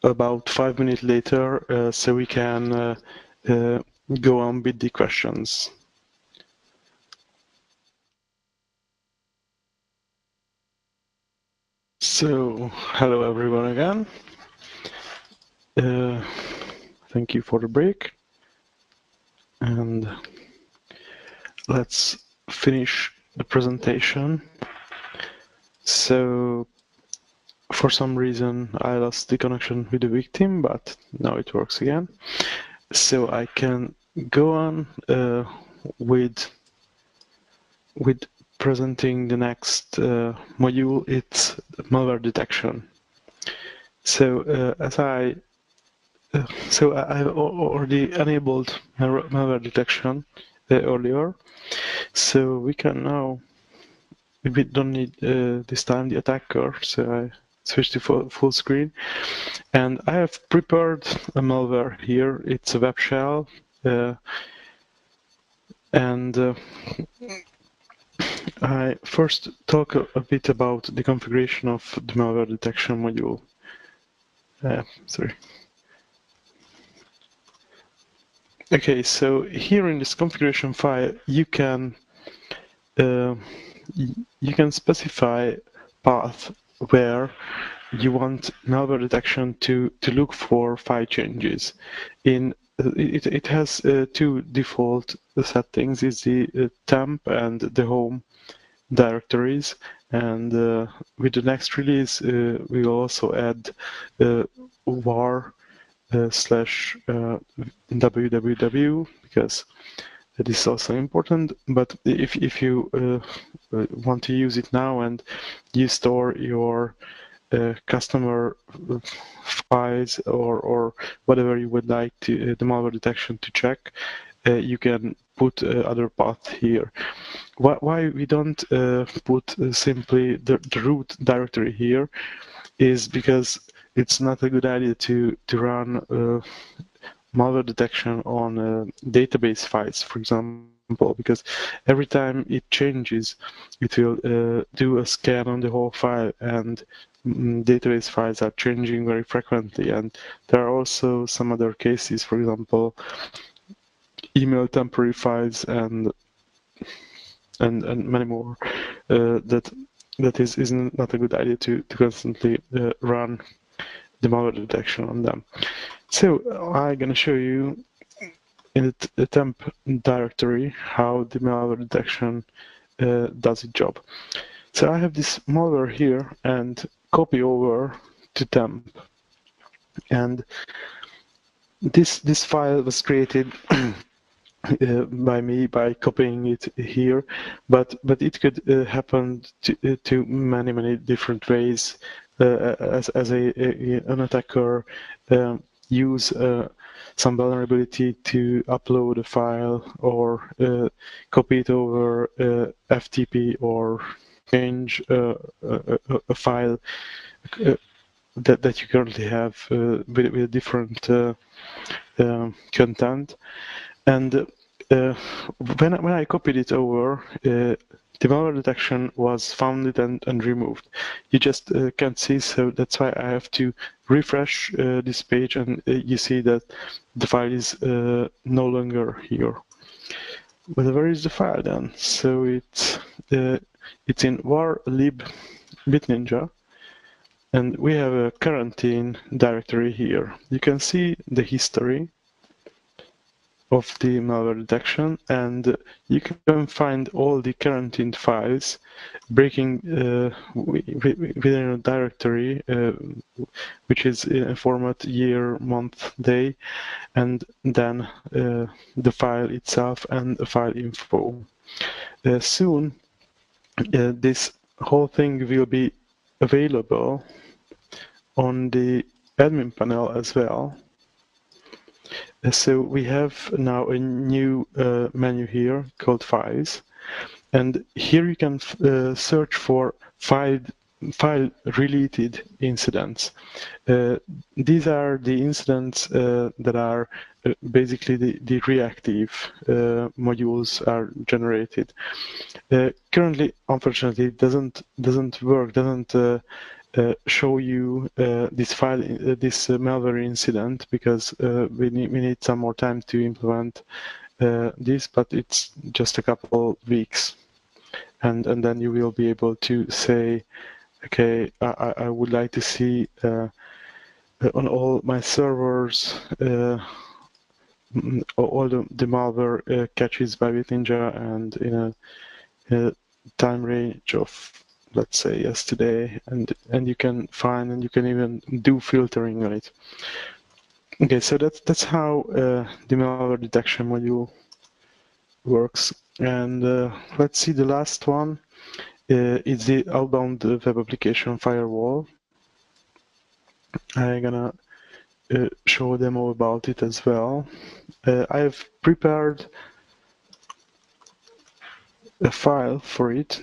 about 5 minutes later, so we can go on with the questions. So, hello everyone again. Thank you for the break. And let's finish the presentation. So, for some reason, I lost the connection with the victim, but now it works again. So I can go on with presenting the next module. It's malware detection. So I've already enabled malware detection earlier. So we can now, we don't need this time the attacker. So I switch to full screen, and I have prepared a malware here. It's a web shell. And I first talk a bit about the configuration of the malware detection module. Sorry. Okay, so here in this configuration file, you can specify path where you want malware detection to look for file changes. It has two default settings: is the temp and the home directories. And with the next release, we'll also add var slash www, because that is also important. But if you want to use it now and you store your customer files or whatever you would like to the malware detection to check, you can put other path here. Why we don't put simply the root directory here is because it's not a good idea to run malware detection on database files, for example, because every time it changes, it will do a scan on the whole file, and database files are changing very frequently. And there are also some other cases, for example, email temporary files and many more, that is not a good idea to constantly run the malware detection on them. So I'm gonna show you in the temp directory how the malware detection does its job. So I have this malware here and copy over to temp, and this file was created by me by copying it here, but it could happen to many different ways. As an attacker use some vulnerability to upload a file or copy it over FTP or change a file that you currently have with different content. And when I copied it over, the malware detection was found and removed. You just can't see, so that's why I have to refresh this page, and you see that the file is no longer here. But where is the file then? So it's in var lib BitNinja, and we have a quarantine directory here. You can see the history of the malware detection, and you can find all the quarantined files breaking within a directory which is in a format year, month, day, and then the file itself and the file info. Soon this whole thing will be available on the admin panel as well. So we have now a new menu here called Files, and here you can search for file-related incidents. These are the incidents that are basically the reactive modules are generated. Currently, unfortunately, it doesn't work. Doesn't show you this file, this malware incident, because we need some more time to implement this, but it's just a couple weeks, and then you will be able to say, okay, I would like to see on all my servers all the malware catches by BitNinja, and in a time range of, let's say, yesterday, and you can find and you can even do filtering on it. Okay, so that's how the malware detection module works. And let's see the last one. It's the outbound web application firewall. I'm gonna show a demo about it as well. I've prepared a file for it.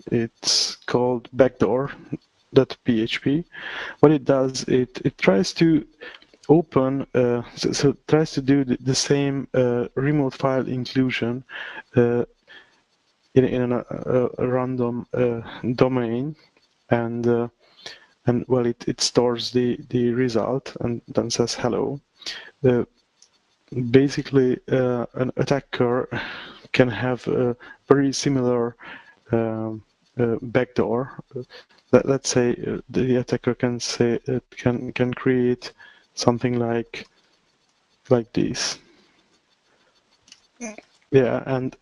It's called backdoor.php. What it does, it tries to open, so it tries to do the same remote file inclusion in a random domain, and well, it stores the result and then says hello. Basically, an attacker can have a very similar backdoor. Let's say the attacker can say it can create something like this. Yeah, and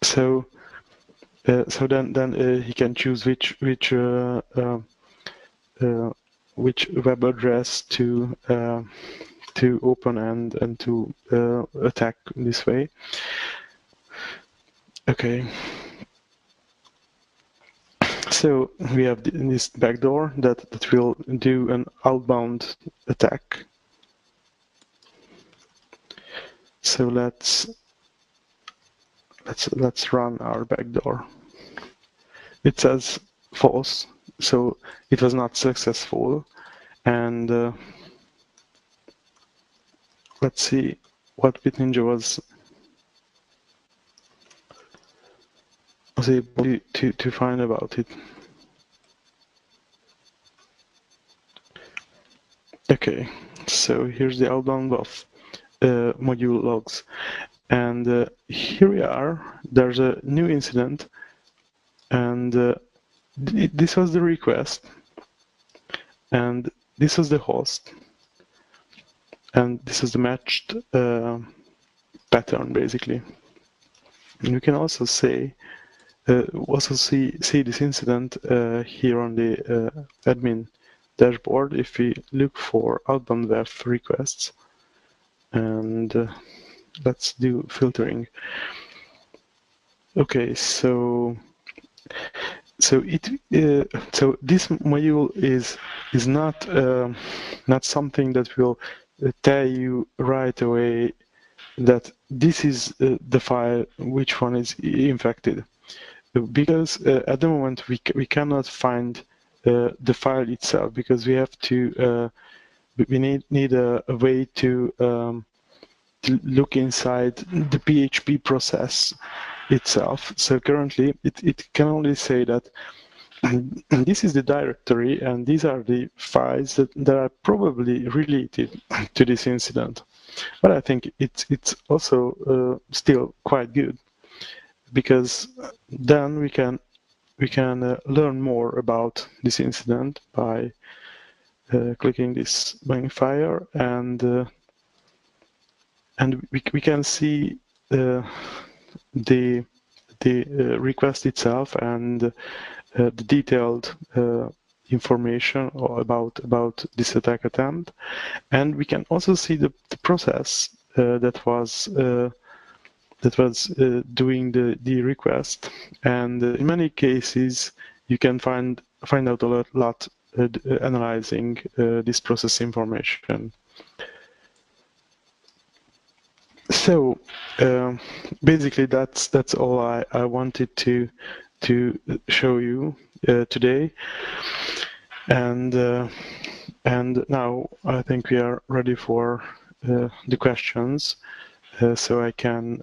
so then he can choose which web address to open and to attack this way. Okay. So we have this backdoor that will do an outbound attack. So let's run our backdoor. It says false, so it was not successful. And let's see what BitNinja was able to find about it. Okay, so here's the outbound of module logs, and here we are. There's a new incident, and this was the request, and this was the host, and this is the matched pattern basically. And you can also say see this incident here on the admin dashboard if we look for outbound web requests, and let's do filtering. Okay, so this module is not something that will tell you right away that this is the file which one is infected, because at the moment we cannot find the file itself, because we have to we need a way to look inside the PHP process itself. So currently it can only say that this is the directory and these are the files that are probably related to this incident. But I think it's also still quite good, because then we can learn more about this incident by clicking this magnifier, and we can see the request itself and the detailed information about this attack attempt, and we can also see the process that was doing the request. And in many cases you can find out a lot analyzing this process information. So basically that's all I wanted to show you today, and now I think we are ready for the questions. So I can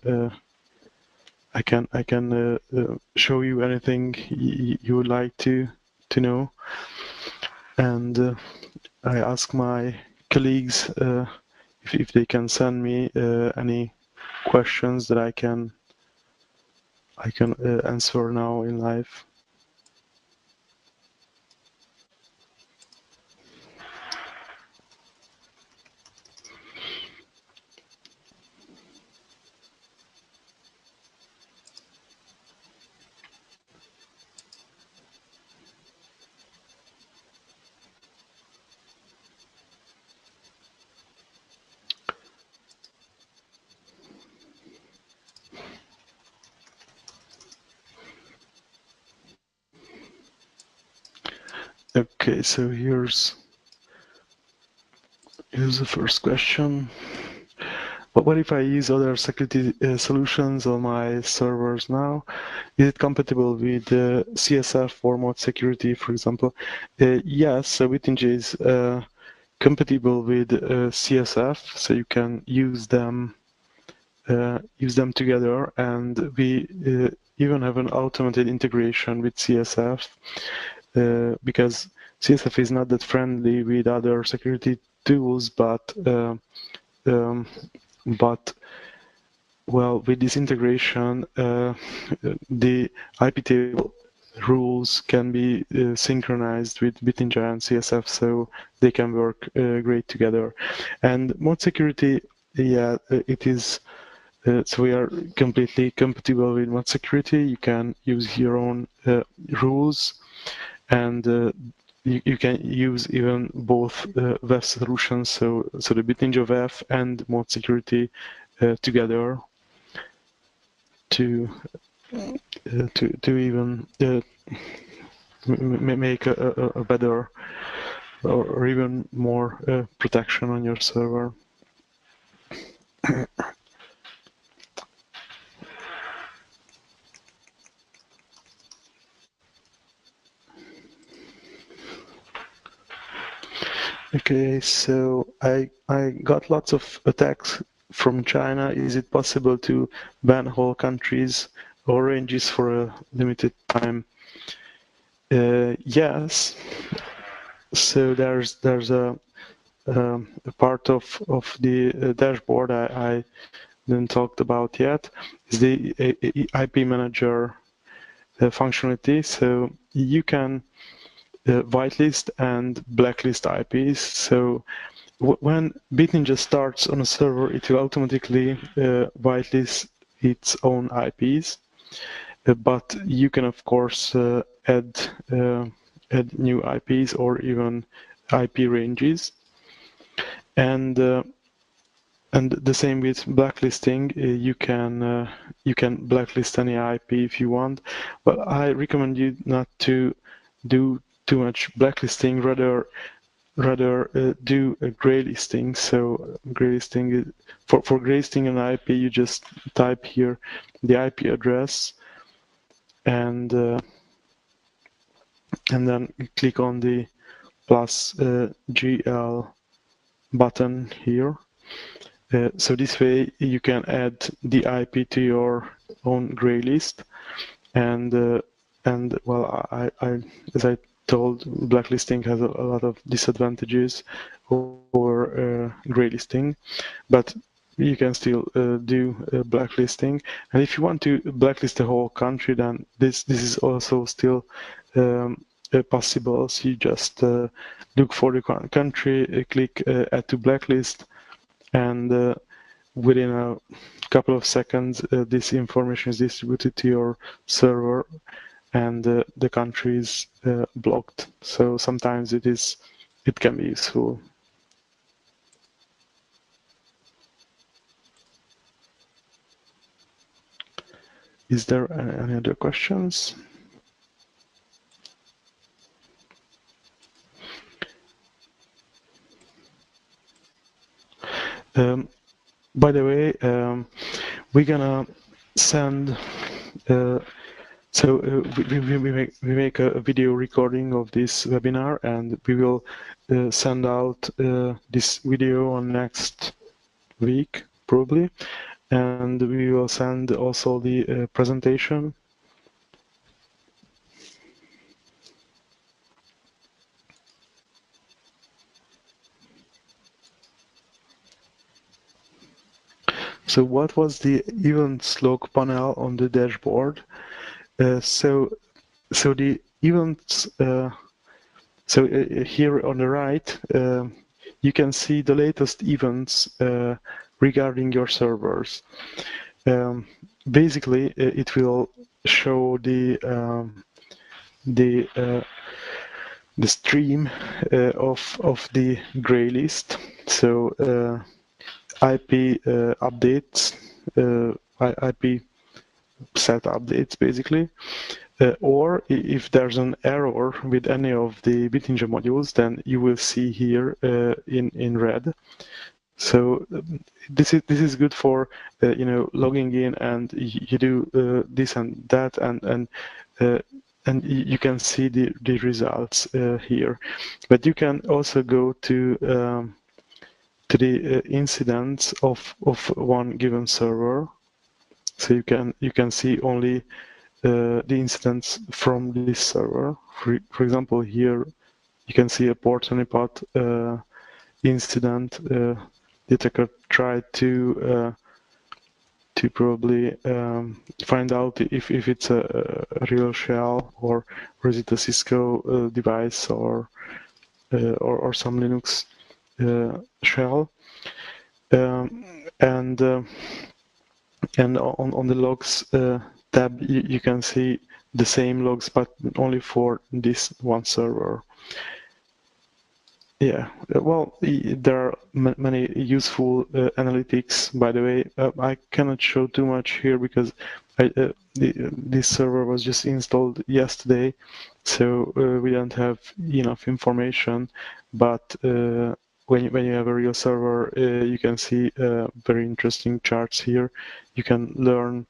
show you anything you would like to know, and I ask my colleagues if they can send me any questions that I can answer now in live. Okay, so here's the first question. But what if I use other security solutions on my servers now? Is it compatible with CSR for mod security, for example? Yes, so BitNinja is compatible with CSF, so you can use them together, and we even have an automated integration with CSF because CSF is not that friendly with other security tools, but well, with this integration, the IP table rules can be synchronized with BitNinja and CSF, so they can work great together. And mod security, yeah, it is. So we are completely compatible with mod security. You can use your own rules, and you can use even both WEF solutions. So the BitNinja WEF and mod security together to even make a better or even more protection on your server. Okay, so I got lots of attacks from China. Is it possible to ban whole countries or ranges for a limited time? Yes. So there's a part of the dashboard I didn't talked about yet is the IP manager functionality. So you can whitelist and blacklist IPs. So when BitNinja starts on a server, it will automatically whitelist its own IPs. But you can, of course, add new IPs or even IP ranges. And the same with blacklisting. You can blacklist any IP if you want, but I recommend you not to do too much blacklisting. Rather do a gray listing. So gray listing for gray listing an IP, you just type here the IP address and then click on the plus GL button here. So this way you can add the IP to your own gray list, and well, I as I told, blacklisting has a lot of disadvantages over gray listing, but you can still do blacklisting. And if you want to blacklist the whole country, then this is also still possible. So you just look for the country, click add to blacklist, and within a couple of seconds, this information is distributed to your server, and the country is blocked. So sometimes it can be useful. Is there any other questions? By the way, we're gonna send. We make a video recording of this webinar, and we will send out this video on next week probably, and we will send also the presentation. So what was the events log panel on the dashboard? So the events. Here on the right, you can see the latest events regarding your servers. Basically, it will show the stream of the gray list. So IP updates, IP set updates, basically. Or if there's an error with any of the BitNinja modules, then you will see here in red. So this is good for logging in, and you do this and that, and and you can see the results here. But you can also go to the incidents of one given server. So you can see only the incidents from this server. For example, here you can see a port honeypot incident. The attacker tried to probably find out if it's a real shell, or is it a Cisco device, or some Linux shell. And on the logs tab, you can see the same logs, but only for this one server. Yeah, well, there are many useful analytics, by the way. I cannot show too much here because this server was just installed yesterday, so we don't have enough information. But when you have a real server, you can see very interesting charts here. You can learn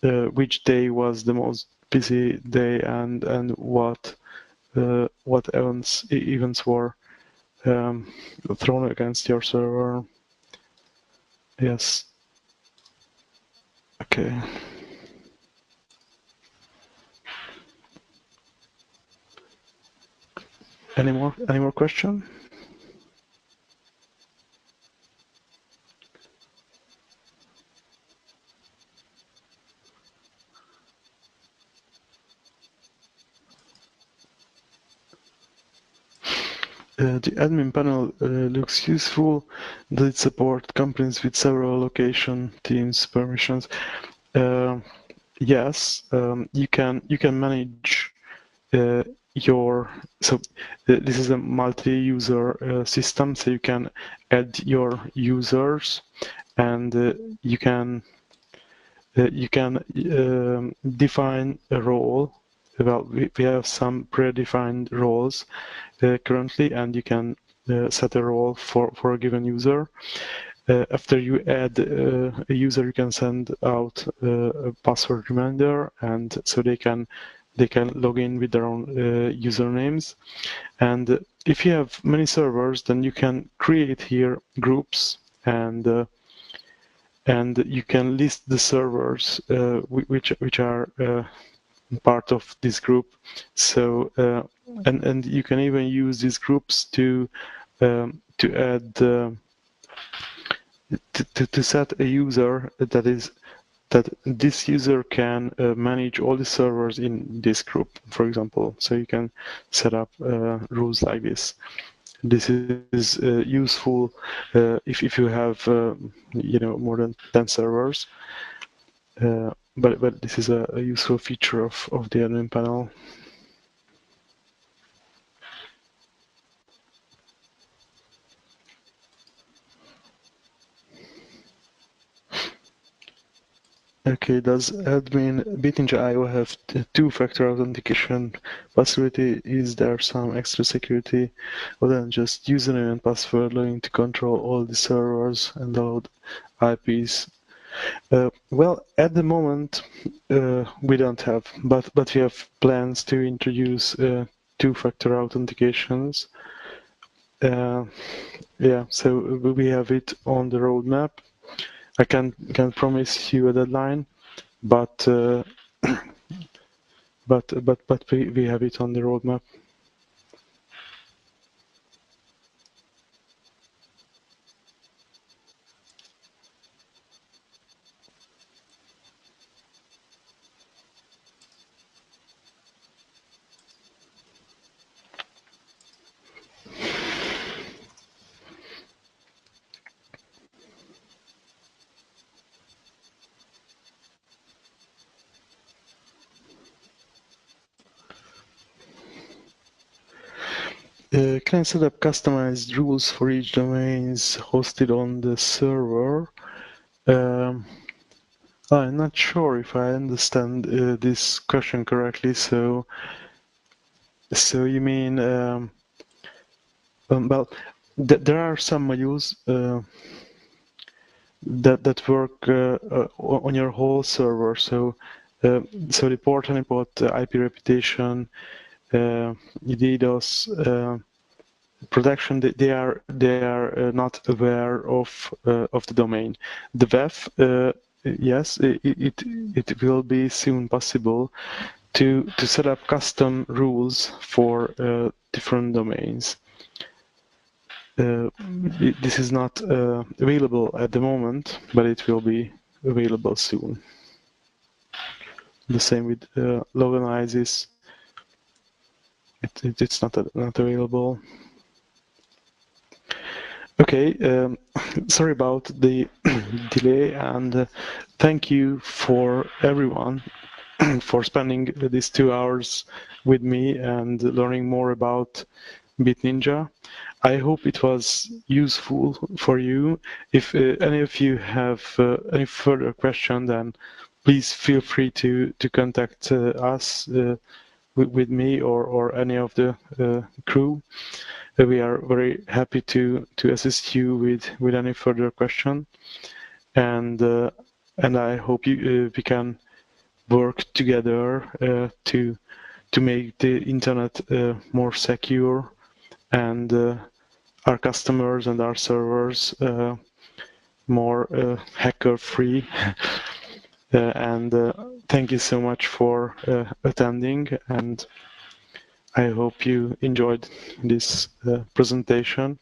which day was the most busy day, and what events were thrown against your server. Yes. Okay. Any more question? The admin panel looks useful. Does it support companies with several location teams permissions? Yes, you can manage your this is a multi-user system, so you can add your users, and you can define a role. Well, we have some predefined roles currently, and you can set a role for a given user. After you add a user, you can send out a password reminder, and so they can log in with their own usernames. And if you have many servers, then you can create here groups, and you can list the servers which are part of this group. So and you can even use these groups to add to set a user that this user can manage all the servers in this group, for example. So you can set up rules like this. This is useful if you have more than 10 servers. But this is a useful feature of the admin panel. Okay, does admin BitNinja IO have two-factor authentication possibility? Is there some extra security other than just username and password allowing to control all the servers and load IPs? Well, at the moment, we don't have, but we have plans to introduce two-factor authentications. Yeah, so we have it on the roadmap. I can't promise you a deadline, but we have it on the roadmap. Can I set up customized rules for each domains hosted on the server? I'm not sure if I understand this question correctly. So you mean well, there are some modules that work on your whole server. So So the port honeypot, IP reputation, DDoS protection, they are not aware of the domain. The WEF, yes, it will be soon possible to set up custom rules for different domains. This is not available at the moment, but it will be available soon. The same with Loganalysis. It's not available. Okay, sorry about the delay, and thank you for everyone for spending these 2 hours with me and learning more about BitNinja. I hope it was useful for you. If any of you have any further question, then please feel free to contact us with me or any of the crew. We are very happy to assist you with any further question, and I hope we can work together to make the internet more secure, and our customers and our servers more hacker free. And thank you so much for attending, and I hope you enjoyed this presentation.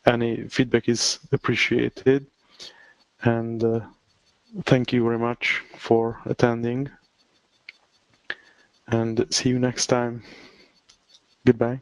Any feedback is appreciated, and thank you very much for attending, and see you next time. Goodbye.